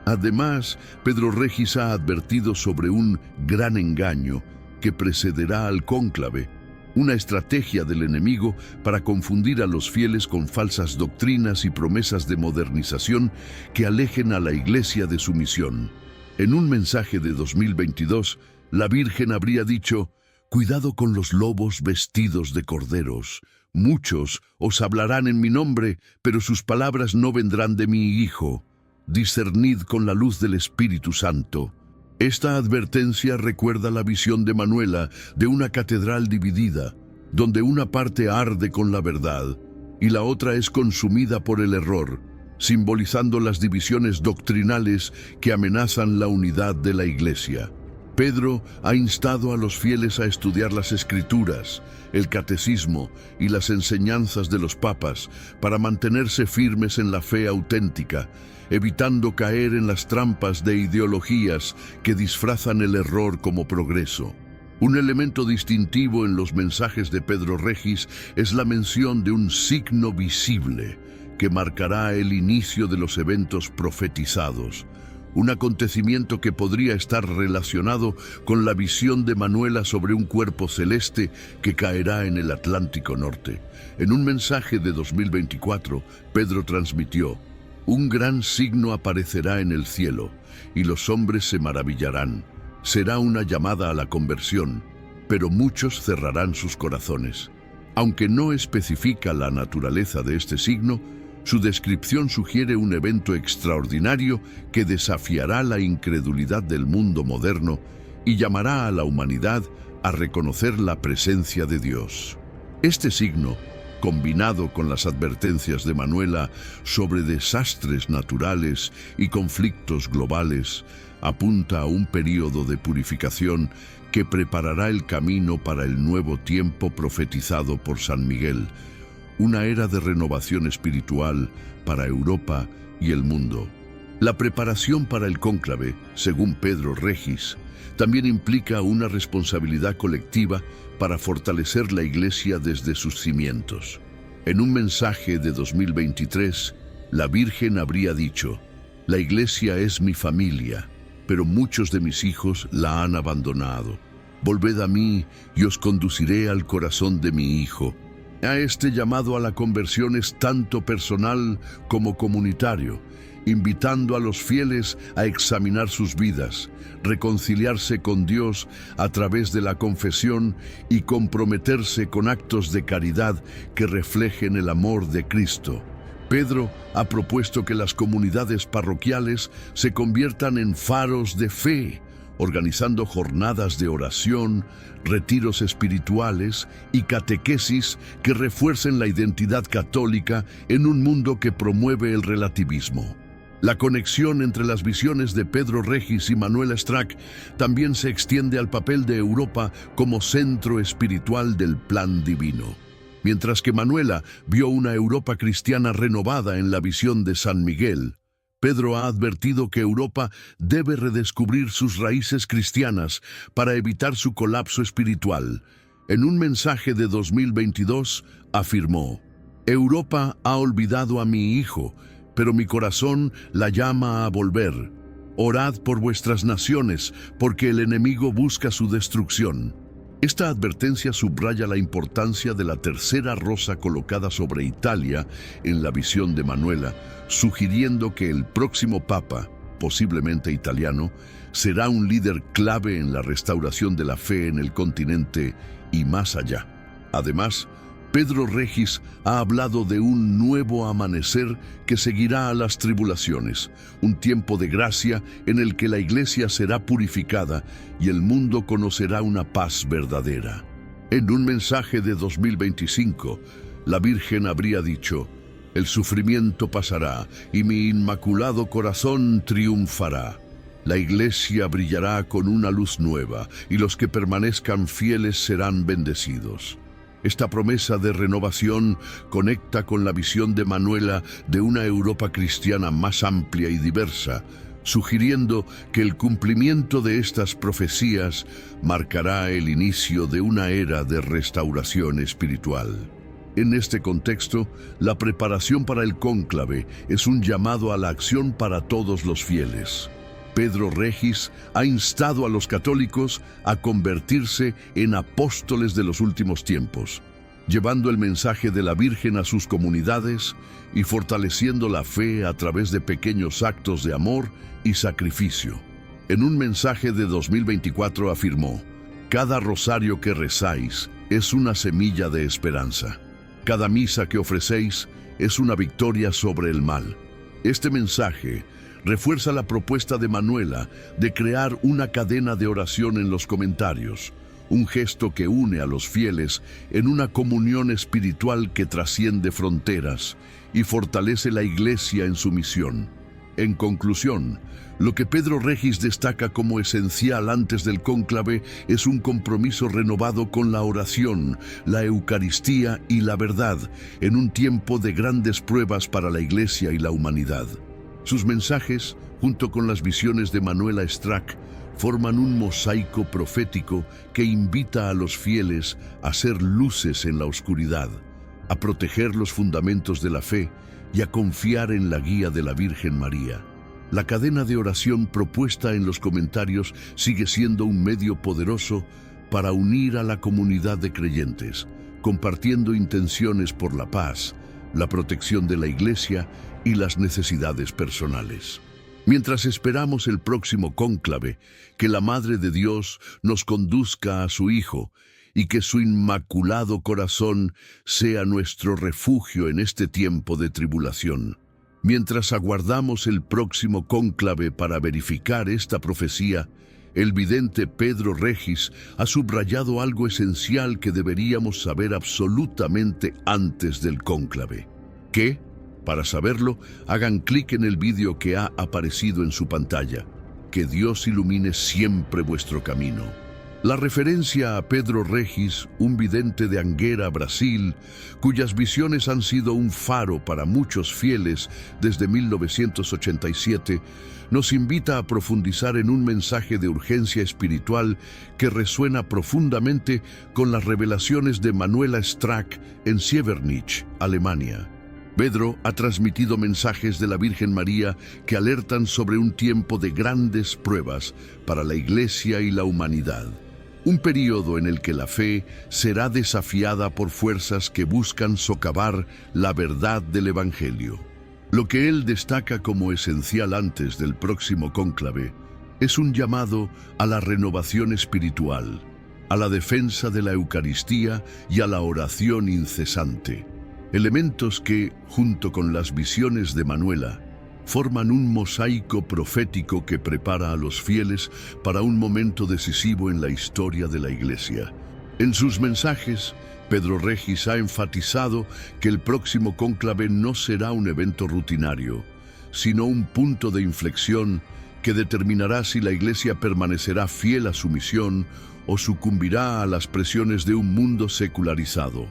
Además, Pedro Regis ha advertido sobre un gran engaño que precederá al cónclave, una estrategia del enemigo para confundir a los fieles con falsas doctrinas y promesas de modernización que alejen a la Iglesia de su misión. En un mensaje de 2022, la Virgen habría dicho: «Cuidado con los lobos vestidos de corderos. Muchos os hablarán en mi nombre, pero sus palabras no vendrán de mi Hijo. Discernid con la luz del Espíritu Santo». Esta advertencia recuerda la visión de Manuela de una catedral dividida, donde una parte arde con la verdad y la otra es consumida por el error, simbolizando las divisiones doctrinales que amenazan la unidad de la Iglesia. Pedro ha instado a los fieles a estudiar las Escrituras, el Catecismo y las enseñanzas de los papas para mantenerse firmes en la fe auténtica, evitando caer en las trampas de ideologías que disfrazan el error como progreso. Un elemento distintivo en los mensajes de Pedro Regis es la mención de un signo visible que marcará el inicio de los eventos profetizados, un acontecimiento que podría estar relacionado con la visión de Manuela sobre un cuerpo celeste que caerá en el Atlántico Norte. En un mensaje de 2024, Pedro transmitió: «Un gran signo aparecerá en el cielo, y los hombres se maravillarán. Será una llamada a la conversión, pero muchos cerrarán sus corazones». Aunque no especifica la naturaleza de este signo, su descripción sugiere un evento extraordinario que desafiará la incredulidad del mundo moderno y llamará a la humanidad a reconocer la presencia de Dios. Este signo, combinado con las advertencias de Manuela sobre desastres naturales y conflictos globales, apunta a un período de purificación que preparará el camino para el nuevo tiempo profetizado por San Miguel, una era de renovación espiritual para Europa y el mundo. La preparación para el cónclave, según Pedro Regis, también implica una responsabilidad colectiva para fortalecer la Iglesia desde sus cimientos. En un mensaje de 2023, la Virgen habría dicho: «La Iglesia es mi familia, pero muchos de mis hijos la han abandonado. Volved a mí y os conduciré al corazón de mi Hijo». A este llamado a la conversión es tanto personal como comunitario, invitando a los fieles a examinar sus vidas, reconciliarse con Dios a través de la confesión y comprometerse con actos de caridad que reflejen el amor de Cristo. Pedro ha propuesto que las comunidades parroquiales se conviertan en faros de fe, organizando jornadas de oración, retiros espirituales y catequesis que refuercen la identidad católica en un mundo que promueve el relativismo. La conexión entre las visiones de Pedro Regis y Manuela Strack también se extiende al papel de Europa como centro espiritual del plan divino. Mientras que Manuela vio una Europa cristiana renovada en la visión de San Miguel, Pedro ha advertido que Europa debe redescubrir sus raíces cristianas para evitar su colapso espiritual. En un mensaje de 2022 afirmó: «Europa ha olvidado a mi Hijo, pero mi corazón la llama a volver. Orad por vuestras naciones, porque el enemigo busca su destrucción». Esta advertencia subraya la importancia de la tercera rosa colocada sobre Italia en la visión de Manuela, sugiriendo que el próximo papa, posiblemente italiano, será un líder clave en la restauración de la fe en el continente y más allá. Además, Pedro Regis ha hablado de un nuevo amanecer que seguirá a las tribulaciones, un tiempo de gracia en el que la Iglesia será purificada y el mundo conocerá una paz verdadera. En un mensaje de 2025, la Virgen habría dicho: «El sufrimiento pasará y mi inmaculado corazón triunfará. La Iglesia brillará con una luz nueva y los que permanezcan fieles serán bendecidos». Esta promesa de renovación conecta con la visión de Manuela de una Europa cristiana más amplia y diversa, sugiriendo que el cumplimiento de estas profecías marcará el inicio de una era de restauración espiritual. En este contexto, la preparación para el cónclave es un llamado a la acción para todos los fieles. Pedro Regis ha instado a los católicos a convertirse en apóstoles de los últimos tiempos, llevando el mensaje de la Virgen a sus comunidades y fortaleciendo la fe a través de pequeños actos de amor y sacrificio. En un mensaje de 2024 afirmó: «Cada rosario que rezáis es una semilla de esperanza. Cada misa que ofrecéis es una victoria sobre el mal». Este mensaje refuerza la propuesta de Manuela de crear una cadena de oración en los comentarios, un gesto que une a los fieles en una comunión espiritual que trasciende fronteras y fortalece la Iglesia en su misión. En conclusión, lo que Pedro Regis destaca como esencial antes del cónclave es un compromiso renovado con la oración, la Eucaristía y la verdad, en un tiempo de grandes pruebas para la Iglesia y la humanidad. Sus mensajes, junto con las visiones de Manuela Strack, forman un mosaico profético que invita a los fieles a ser luces en la oscuridad, a proteger los fundamentos de la fe y a confiar en la guía de la Virgen María. La cadena de oración propuesta en los comentarios sigue siendo un medio poderoso para unir a la comunidad de creyentes, compartiendo intenciones por la paz, la protección de la Iglesia y las necesidades personales. Mientras esperamos el próximo cónclave, que la Madre de Dios nos conduzca a su Hijo y que su inmaculado corazón sea nuestro refugio en este tiempo de tribulación. Mientras aguardamos el próximo cónclave para verificar esta profecía, el vidente Pedro Regis ha subrayado algo esencial que deberíamos saber absolutamente antes del cónclave. ¿Qué? Para saberlo, hagan clic en el vídeo que ha aparecido en su pantalla. Que Dios ilumine siempre vuestro camino. La referencia a Pedro Regis, un vidente de Anguera, Brasil, cuyas visiones han sido un faro para muchos fieles desde 1987, nos invita a profundizar en un mensaje de urgencia espiritual que resuena profundamente con las revelaciones de Manuela Strack en Sievernich, Alemania. Pedro ha transmitido mensajes de la Virgen María que alertan sobre un tiempo de grandes pruebas para la Iglesia y la humanidad. Un período en el que la fe será desafiada por fuerzas que buscan socavar la verdad del Evangelio. Lo que él destaca como esencial antes del próximo cónclave es un llamado a la renovación espiritual, a la defensa de la Eucaristía y a la oración incesante. Elementos que, junto con las visiones de Manuela, forman un mosaico profético que prepara a los fieles para un momento decisivo en la historia de la Iglesia. En sus mensajes, Pedro Regis ha enfatizado que el próximo cónclave no será un evento rutinario, sino un punto de inflexión que determinará si la Iglesia permanecerá fiel a su misión o sucumbirá a las presiones de un mundo secularizado.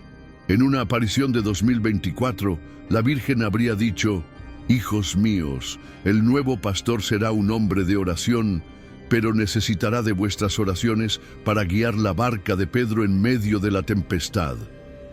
En una aparición de 2024, la Virgen habría dicho: «Hijos míos, el nuevo pastor será un hombre de oración, pero necesitará de vuestras oraciones para guiar la barca de Pedro en medio de la tempestad.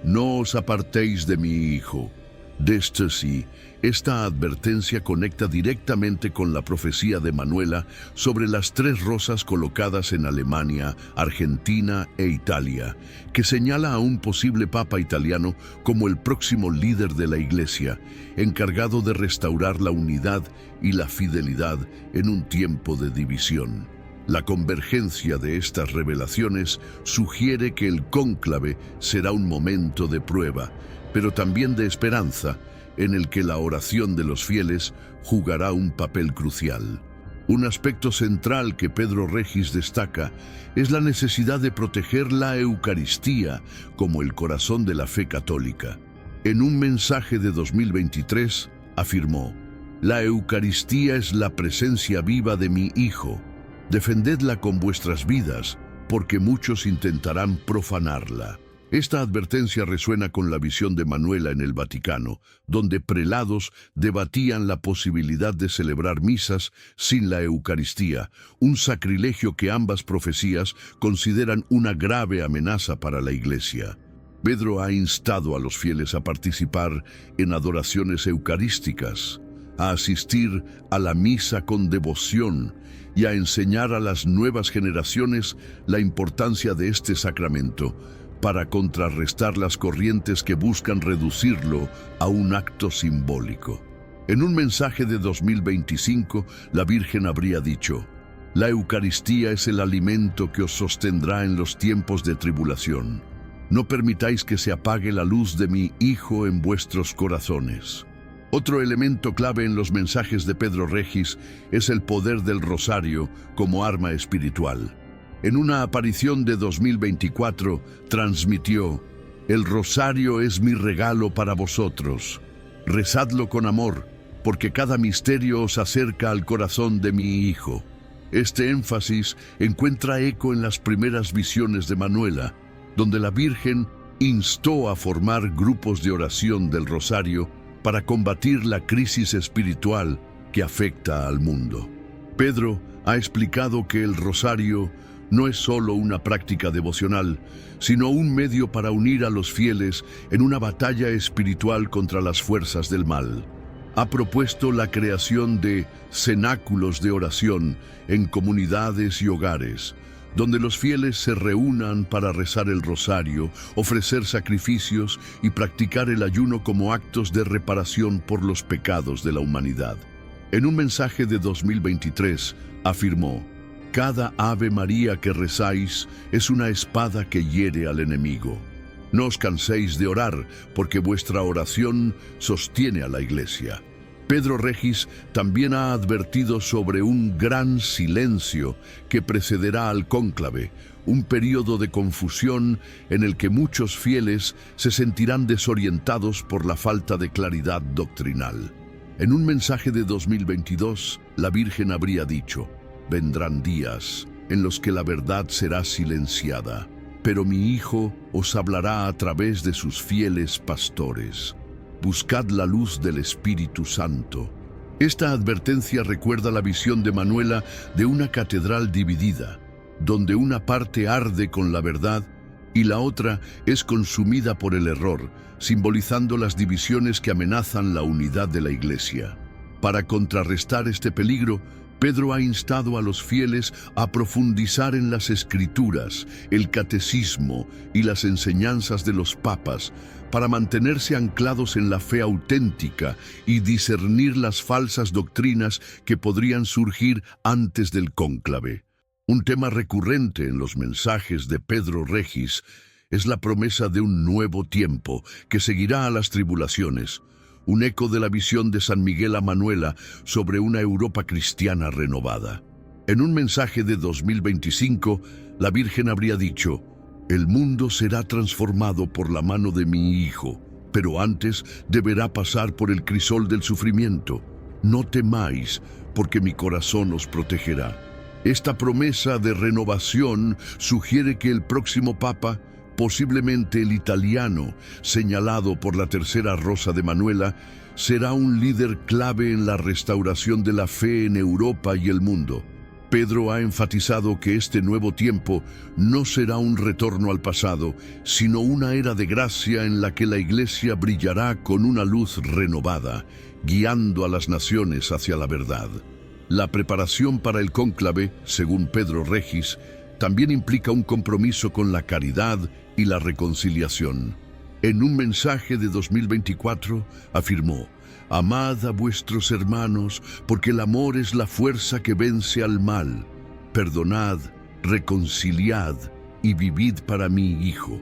No os apartéis de mi hijo». De esto sí, esta advertencia conecta directamente con la profecía de Manuela sobre las tres rosas colocadas en Alemania, Argentina e Italia, que señala a un posible papa italiano como el próximo líder de la Iglesia, encargado de restaurar la unidad y la fidelidad en un tiempo de división. La convergencia de estas revelaciones sugiere que el cónclave será un momento de prueba, pero también de esperanza, en el que la oración de los fieles jugará un papel crucial. Un aspecto central que Pedro Regis destaca es la necesidad de proteger la Eucaristía como el corazón de la fe católica. En un mensaje de 2023 afirmó: «La Eucaristía es la presencia viva de mi Hijo. Defendedla con vuestras vidas, porque muchos intentarán profanarla». Esta advertencia resuena con la visión de Manuela en el Vaticano, donde prelados debatían la posibilidad de celebrar misas sin la Eucaristía, un sacrilegio que ambas profecías consideran una grave amenaza para la Iglesia. Pedro ha instado a los fieles a participar en adoraciones eucarísticas, a asistir a la misa con devoción y a enseñar a las nuevas generaciones la importancia de este sacramento, para contrarrestar las corrientes que buscan reducirlo a un acto simbólico. En un mensaje de 2025, la Virgen habría dicho: «La Eucaristía es el alimento que os sostendrá en los tiempos de tribulación. No permitáis que se apague la luz de mi Hijo en vuestros corazones». Otro elemento clave en los mensajes de Pedro Regis es el poder del rosario como arma espiritual. En una aparición de 2024, transmitió: «El rosario es mi regalo para vosotros. Rezadlo con amor, porque cada misterio os acerca al corazón de mi Hijo». Este énfasis encuentra eco en las primeras visiones de Manuela, donde la Virgen instó a formar grupos de oración del rosario para combatir la crisis espiritual que afecta al mundo. Pedro ha explicado que el rosario no es solo una práctica devocional, sino un medio para unir a los fieles en una batalla espiritual contra las fuerzas del mal. Ha propuesto la creación de cenáculos de oración en comunidades y hogares, donde los fieles se reúnan para rezar el rosario, ofrecer sacrificios y practicar el ayuno como actos de reparación por los pecados de la humanidad. En un mensaje de 2023, afirmó: «Cada Ave María que rezáis es una espada que hiere al enemigo. No os canséis de orar, porque vuestra oración sostiene a la Iglesia». Pedro Regis también ha advertido sobre un gran silencio que precederá al cónclave, un período de confusión en el que muchos fieles se sentirán desorientados por la falta de claridad doctrinal. En un mensaje de 2022, la Virgen habría dicho: «Vendrán días en los que la verdad será silenciada, pero mi Hijo os hablará a través de sus fieles pastores. Buscad la luz del Espíritu Santo». Esta advertencia recuerda la visión de Manuela de una catedral dividida, donde una parte arde con la verdad y la otra es consumida por el error, simbolizando las divisiones que amenazan la unidad de la Iglesia. Para contrarrestar este peligro, Pedro ha instado a los fieles a profundizar en las Escrituras, el catecismo y las enseñanzas de los papas, para mantenerse anclados en la fe auténtica y discernir las falsas doctrinas que podrían surgir antes del cónclave. Un tema recurrente en los mensajes de Pedro Regis es la promesa de un nuevo tiempo que seguirá a las tribulaciones, un eco de la visión de San Miguel a Manuela sobre una Europa cristiana renovada. En un mensaje de 2025, la Virgen habría dicho: «El mundo será transformado por la mano de mi Hijo, pero antes deberá pasar por el crisol del sufrimiento. No temáis, porque mi corazón os protegerá». Esta promesa de renovación sugiere que el próximo Papa, posiblemente el italiano, señalado por la tercera rosa de Manuela, será un líder clave en la restauración de la fe en Europa y el mundo. Pedro ha enfatizado que este nuevo tiempo no será un retorno al pasado, sino una era de gracia en la que la Iglesia brillará con una luz renovada, guiando a las naciones hacia la verdad. La preparación para el cónclave, según Pedro Regis, también implica un compromiso con la caridad y la reconciliación. En un mensaje de 2024 afirmó: «Amad a vuestros hermanos, porque el amor es la fuerza que vence al mal. Perdonad, reconciliad y vivid para mi Hijo».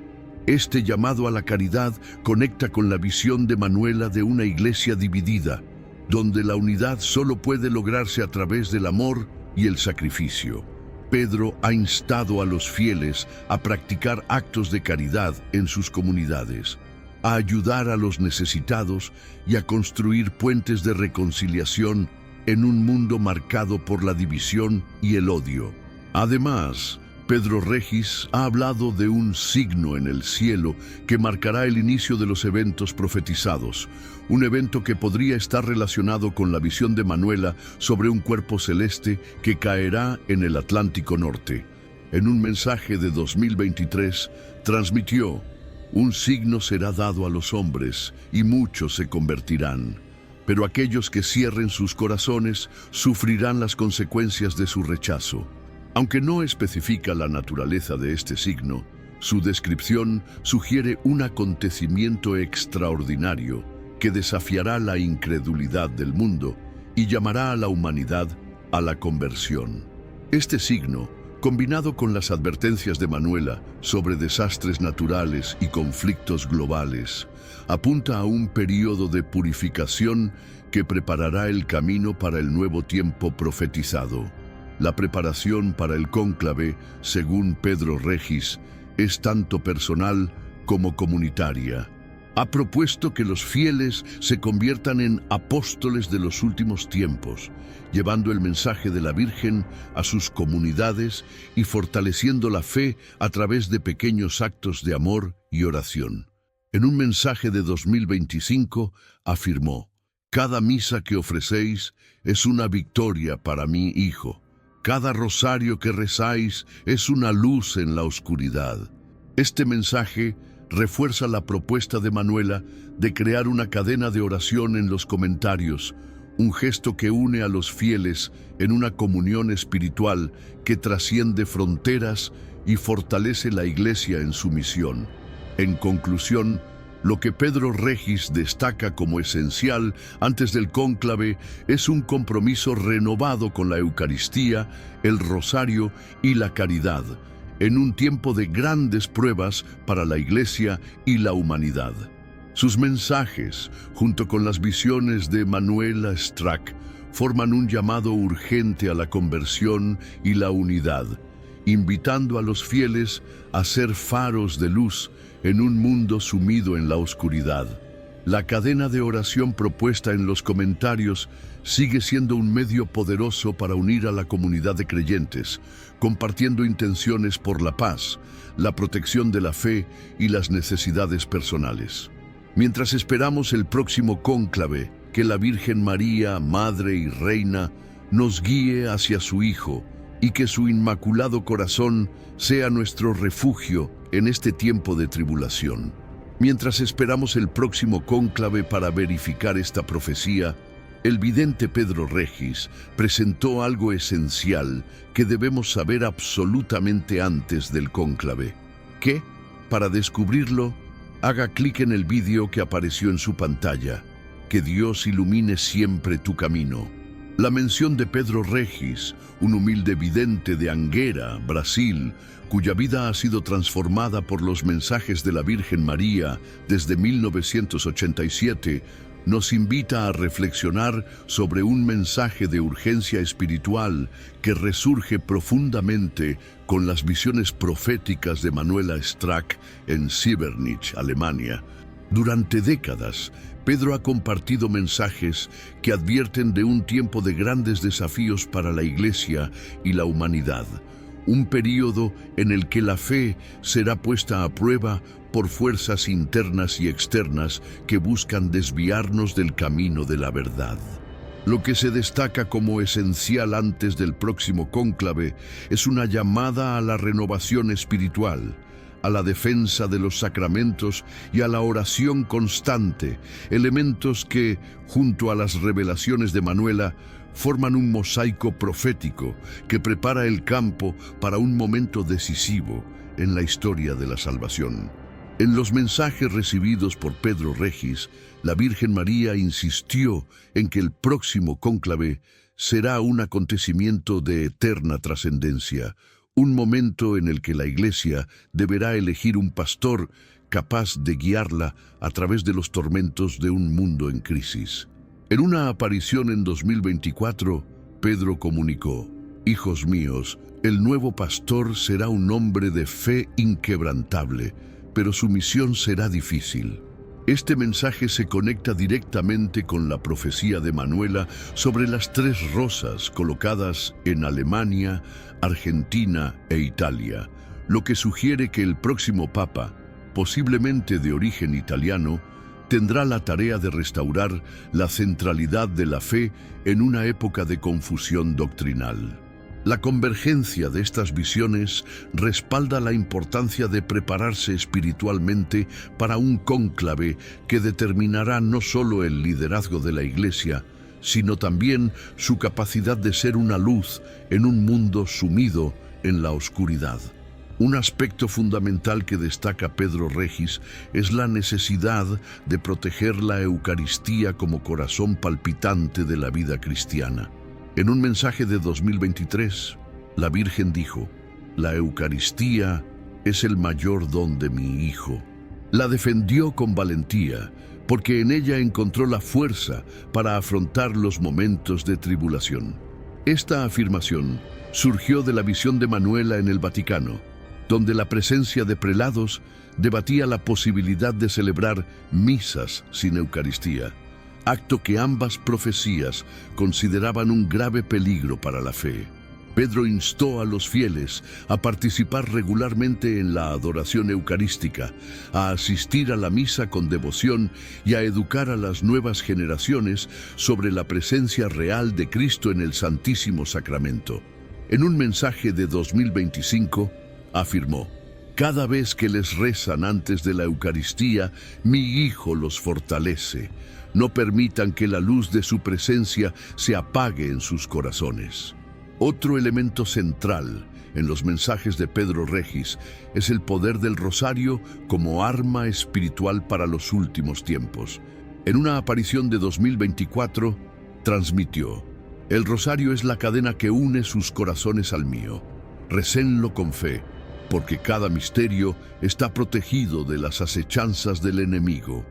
Este llamado a la caridad conecta con la visión de Manuela de una iglesia dividida, donde la unidad solo puede lograrse a través del amor y el sacrificio. Pedro ha instado a los fieles a practicar actos de caridad en sus comunidades, a ayudar a los necesitados y a construir puentes de reconciliación en un mundo marcado por la división y el odio. Además, Pedro Regis ha hablado de un signo en el cielo que marcará el inicio de los eventos profetizados, un evento que podría estar relacionado con la visión de Manuela sobre un cuerpo celeste que caerá en el Atlántico Norte. En un mensaje de 2023, transmitió: un signo será dado a los hombres y muchos se convertirán, pero aquellos que cierren sus corazones sufrirán las consecuencias de su rechazo. Aunque no especifica la naturaleza de este signo, su descripción sugiere un acontecimiento extraordinario que desafiará la incredulidad del mundo y llamará a la humanidad a la conversión. Este signo, combinado con las advertencias de Manuela sobre desastres naturales y conflictos globales, apunta a un período de purificación que preparará el camino para el nuevo tiempo profetizado. La preparación para el cónclave, según Pedro Regis, es tanto personal como comunitaria. Ha propuesto que los fieles se conviertan en apóstoles de los últimos tiempos, llevando el mensaje de la Virgen a sus comunidades y fortaleciendo la fe a través de pequeños actos de amor y oración. En un mensaje de 2025 afirmó: «Cada misa que ofrecéis es una victoria para mi hijo. Cada rosario que rezáis es una luz en la oscuridad». Este mensaje refuerza la propuesta de Manuela de crear una cadena de oración en los comentarios, un gesto que une a los fieles en una comunión espiritual que trasciende fronteras y fortalece la Iglesia en su misión. En conclusión, lo que Pedro Regis destaca como esencial antes del cónclave es un compromiso renovado con la Eucaristía, el rosario y la caridad, en un tiempo de grandes pruebas para la Iglesia y la humanidad. Sus mensajes, junto con las visiones de Manuela Strack, forman un llamado urgente a la conversión y la unidad, invitando a los fieles a ser faros de luz en un mundo sumido en la oscuridad. La cadena de oración propuesta en los comentarios sigue siendo un medio poderoso para unir a la comunidad de creyentes, compartiendo intenciones por la paz, la protección de la fe y las necesidades personales. Mientras esperamos el próximo cónclave, que la Virgen María, Madre y Reina, nos guíe hacia su Hijo y que su Inmaculado Corazón sea nuestro refugio en este tiempo de tribulación. Mientras esperamos el próximo cónclave para verificar esta profecía, el vidente Pedro Regis presentó algo esencial que debemos saber absolutamente antes del cónclave. ¿Qué? Para descubrirlo, haga clic en el vídeo que apareció en su pantalla. Que Dios ilumine siempre tu camino. La mención de Pedro Regis, un humilde vidente de Anguera, Brasil, cuya vida ha sido transformada por los mensajes de la Virgen María desde 1987, nos invita a reflexionar sobre un mensaje de urgencia espiritual que resurge profundamente con las visiones proféticas de Manuela Strack en Siebernich, Alemania. Durante décadas, Pedro ha compartido mensajes que advierten de un tiempo de grandes desafíos para la Iglesia y la humanidad, un período en el que la fe será puesta a prueba por fuerzas internas y externas que buscan desviarnos del camino de la verdad. Lo que se destaca como esencial antes del próximo cónclave es una llamada a la renovación espiritual, a la defensa de los sacramentos y a la oración constante, elementos que, junto a las revelaciones de Manuela, forman un mosaico profético que prepara el campo para un momento decisivo en la historia de la salvación. En los mensajes recibidos por Pedro Regis, la Virgen María insistió en que el próximo cónclave será un acontecimiento de eterna trascendencia, un momento en el que la Iglesia deberá elegir un pastor capaz de guiarla a través de los tormentos de un mundo en crisis. En una aparición en 2024, Pedro comunicó: «Hijos míos, el nuevo pastor será un hombre de fe inquebrantable, pero su misión será difícil. Este mensaje se conecta directamente con la profecía de Manuela sobre las tres rosas colocadas en Alemania, Argentina e Italia, lo que sugiere que el próximo papa, posiblemente de origen italiano, tendrá la tarea de restaurar la centralidad de la fe en una época de confusión doctrinal. La convergencia de estas visiones respalda la importancia de prepararse espiritualmente para un cónclave que determinará no solo el liderazgo de la Iglesia, sino también su capacidad de ser una luz en un mundo sumido en la oscuridad. Un aspecto fundamental que destaca Pedro Regis es la necesidad de proteger la Eucaristía como corazón palpitante de la vida cristiana. En un mensaje de 2023, la Virgen dijo: «La Eucaristía es el mayor don de mi Hijo». La defendió con valentía, porque en ella encontró la fuerza para afrontar los momentos de tribulación. Esta afirmación surgió de la visión de Manuela en el Vaticano, donde la presencia de prelados debatía la posibilidad de celebrar misas sin Eucaristía, acto que ambas profecías consideraban un grave peligro para la fe. Pedro instó a los fieles a participar regularmente en la adoración eucarística, a asistir a la misa con devoción y a educar a las nuevas generaciones sobre la presencia real de Cristo en el Santísimo Sacramento. En un mensaje de 2025, afirmó: «Cada vez que les rezan antes de la Eucaristía, mi Hijo los fortalece. No permitan que la luz de su presencia se apague en sus corazones». Otro elemento central en los mensajes de Pedro Regis es el poder del rosario como arma espiritual para los últimos tiempos. En una aparición de 2024, transmitió: «El rosario es la cadena que une sus corazones al mío. Recénlo con fe, porque cada misterio está protegido de las acechanzas del enemigo».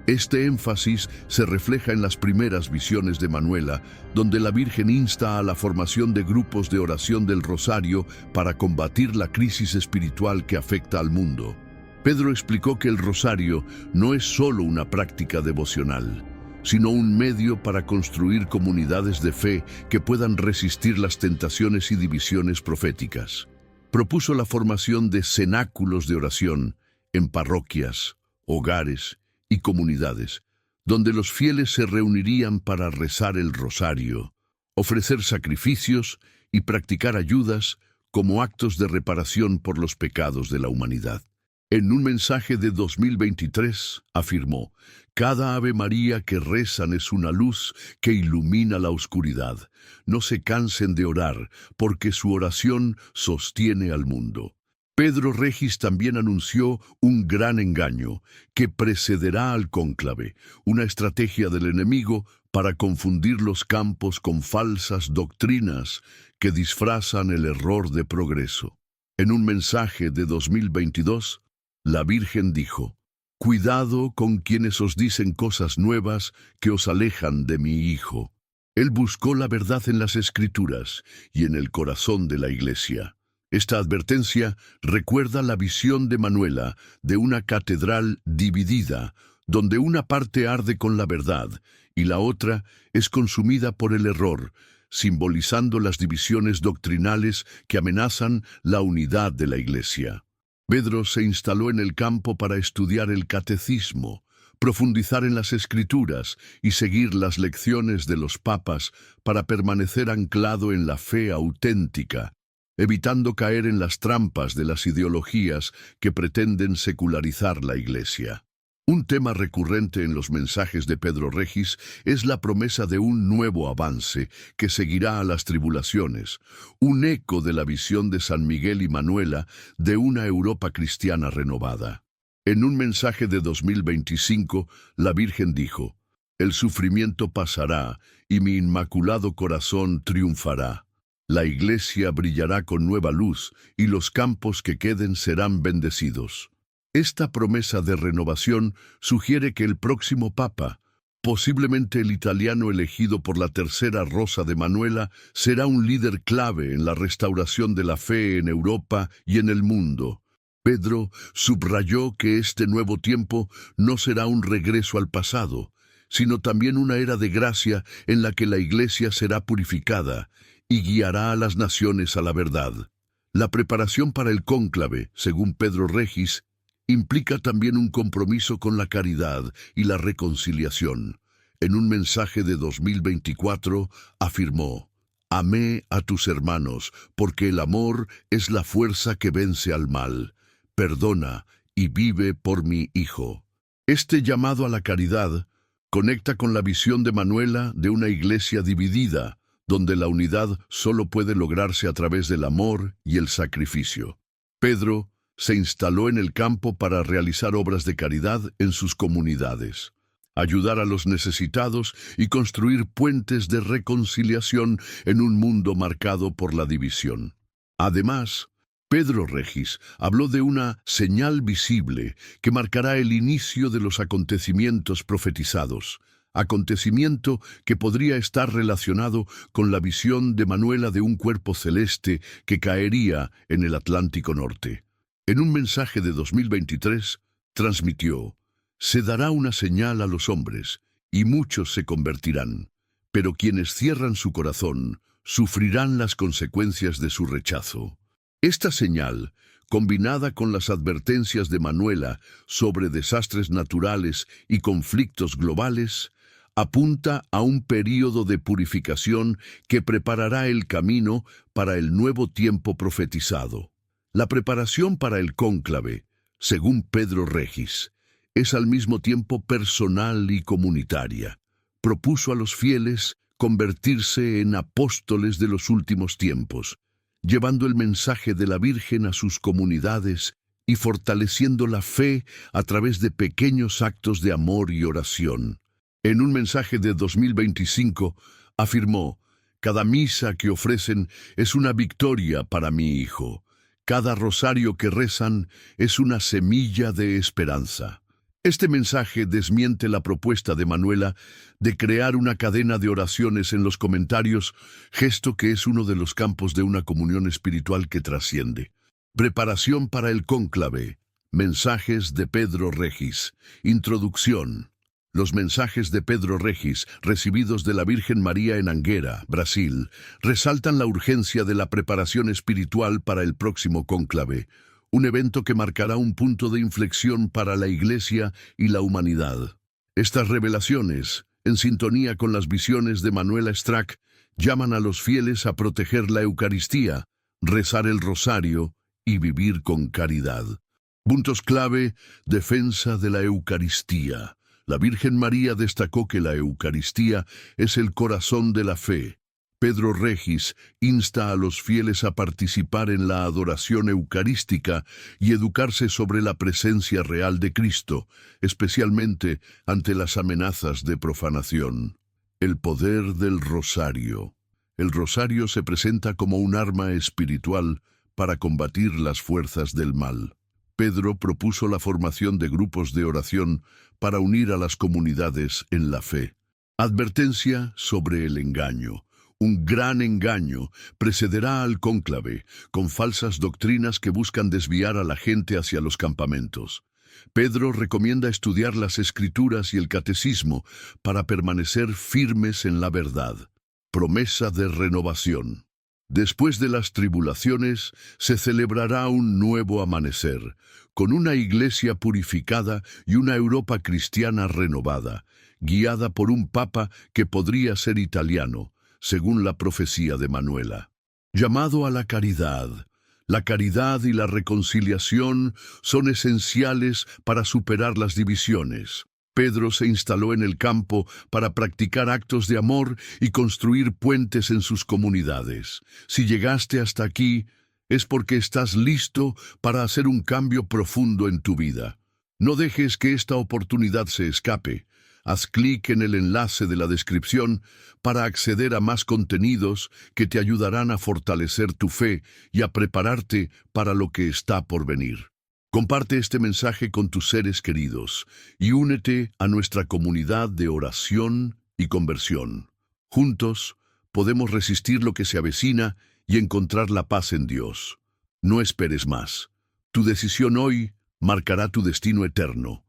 Este énfasis se refleja en las primeras visiones de Manuela, donde la Virgen insta a la formación de grupos de oración del rosario para combatir la crisis espiritual que afecta al mundo. Pedro explicó que el rosario no es solo una práctica devocional, sino un medio para construir comunidades de fe que puedan resistir las tentaciones y divisiones proféticas. Propuso la formación de cenáculos de oración en parroquias, hogares y comunidades, donde los fieles se reunirían para rezar el rosario, ofrecer sacrificios y practicar ayudas como actos de reparación por los pecados de la humanidad. En un mensaje de 2023 afirmó: «Cada Ave María que rezan es una luz que ilumina la oscuridad. No se cansen de orar, porque su oración sostiene al mundo». Pedro Regis también anunció un gran engaño que precederá al cónclave, una estrategia del enemigo para confundir los campos con falsas doctrinas que disfrazan el error de progreso. En un mensaje de 2022, la Virgen dijo: «Cuidado con quienes os dicen cosas nuevas que os alejan de mi Hijo». Él buscó la verdad en las Escrituras y en el corazón de la Iglesia. Esta advertencia recuerda la visión de Manuela de una catedral dividida, donde una parte arde con la verdad y la otra es consumida por el error, simbolizando las divisiones doctrinales que amenazan la unidad de la Iglesia. Pedro se instaló en el campo para estudiar el catecismo, profundizar en las Escrituras y seguir las lecciones de los papas para permanecer anclado en la fe auténtica, evitando caer en las trampas de las ideologías que pretenden secularizar la Iglesia. Un tema recurrente en los mensajes de Pedro Regis es la promesa de un nuevo avance que seguirá a las tribulaciones, un eco de la visión de San Miguel y Manuela de una Europa cristiana renovada. En un mensaje de 2025, la Virgen dijo: «El sufrimiento pasará y mi inmaculado corazón triunfará. La Iglesia brillará con nueva luz y los campos que queden serán bendecidos». Esta promesa de renovación sugiere que el próximo Papa, posiblemente el italiano elegido por la tercera rosa de Manuela, será un líder clave en la restauración de la fe en Europa y en el mundo. Pedro subrayó que este nuevo tiempo no será un regreso al pasado, sino también una era de gracia en la que la Iglesia será purificada y guiará a las naciones a la verdad. La preparación para el cónclave, según Pedro Regis, implica también un compromiso con la caridad y la reconciliación. En un mensaje de 2024 afirmó: «Amé a tus hermanos, porque el amor es la fuerza que vence al mal. Perdona y vive por mi hijo». Este llamado a la caridad conecta con la visión de Manuela de una iglesia dividida, donde la unidad solo puede lograrse a través del amor y el sacrificio. Pedro se instaló en el campo para realizar obras de caridad en sus comunidades, ayudar a los necesitados y construir puentes de reconciliación en un mundo marcado por la división. Además, Pedro Regis habló de una señal visible que marcará el inicio de los acontecimientos profetizados, acontecimiento que podría estar relacionado con la visión de Manuela de un cuerpo celeste que caería en el Atlántico Norte. En un mensaje de 2023, transmitió: «Se dará una señal a los hombres, y muchos se convertirán, pero quienes cierran su corazón sufrirán las consecuencias de su rechazo». Esta señal, combinada con las advertencias de Manuela sobre desastres naturales y conflictos globales, apunta a un período de purificación que preparará el camino para el nuevo tiempo profetizado. La preparación para el cónclave, según Pedro Regis, es al mismo tiempo personal y comunitaria. Propuso a los fieles convertirse en apóstoles de los últimos tiempos, llevando el mensaje de la Virgen a sus comunidades y fortaleciendo la fe a través de pequeños actos de amor y oración. En un mensaje de 2025 afirmó: «Cada misa que ofrecen es una victoria para mi hijo. Cada rosario que rezan es una semilla de esperanza». Este mensaje desmiente la propuesta de Manuela de crear una cadena de oraciones en los comentarios, gesto que es uno de los campos de una comunión espiritual que trasciende. Preparación para el cónclave. Mensajes de Pedro Regis. Introducción. Los mensajes de Pedro Regis, recibidos de la Virgen María en Anguera, Brasil, resaltan la urgencia de la preparación espiritual para el próximo cónclave, un evento que marcará un punto de inflexión para la Iglesia y la humanidad. Estas revelaciones, en sintonía con las visiones de Manuela Strack, llaman a los fieles a proteger la Eucaristía, rezar el rosario y vivir con caridad. Puntos clave: defensa de la Eucaristía. La Virgen María destacó que la Eucaristía es el corazón de la fe. Pedro Regis insta a los fieles a participar en la adoración eucarística y educarse sobre la presencia real de Cristo, especialmente ante las amenazas de profanación. El poder del rosario. El rosario se presenta como un arma espiritual para combatir las fuerzas del mal. Pedro propuso la formación de grupos de oración para unir a las comunidades en la fe. Advertencia sobre el engaño. Un gran engaño precederá al cónclave, con falsas doctrinas que buscan desviar a la gente hacia los campamentos. Pedro recomienda estudiar las Escrituras y el Catecismo para permanecer firmes en la verdad. Promesa de renovación. Después de las tribulaciones se celebrará un nuevo amanecer, con una iglesia purificada y una Europa cristiana renovada, guiada por un papa que podría ser italiano, según la profecía de Manuela. Llamado a la caridad. La caridad y la reconciliación son esenciales para superar las divisiones. Pedro se instaló en el campo para practicar actos de amor y construir puentes en sus comunidades. Si llegaste hasta aquí, es porque estás listo para hacer un cambio profundo en tu vida. No dejes que esta oportunidad se escape. Haz clic en el enlace de la descripción para acceder a más contenidos que te ayudarán a fortalecer tu fe y a prepararte para lo que está por venir. Comparte este mensaje con tus seres queridos y únete a nuestra comunidad de oración y conversión. Juntos podemos resistir lo que se avecina y encontrar la paz en Dios. No esperes más. Tu decisión hoy marcará tu destino eterno.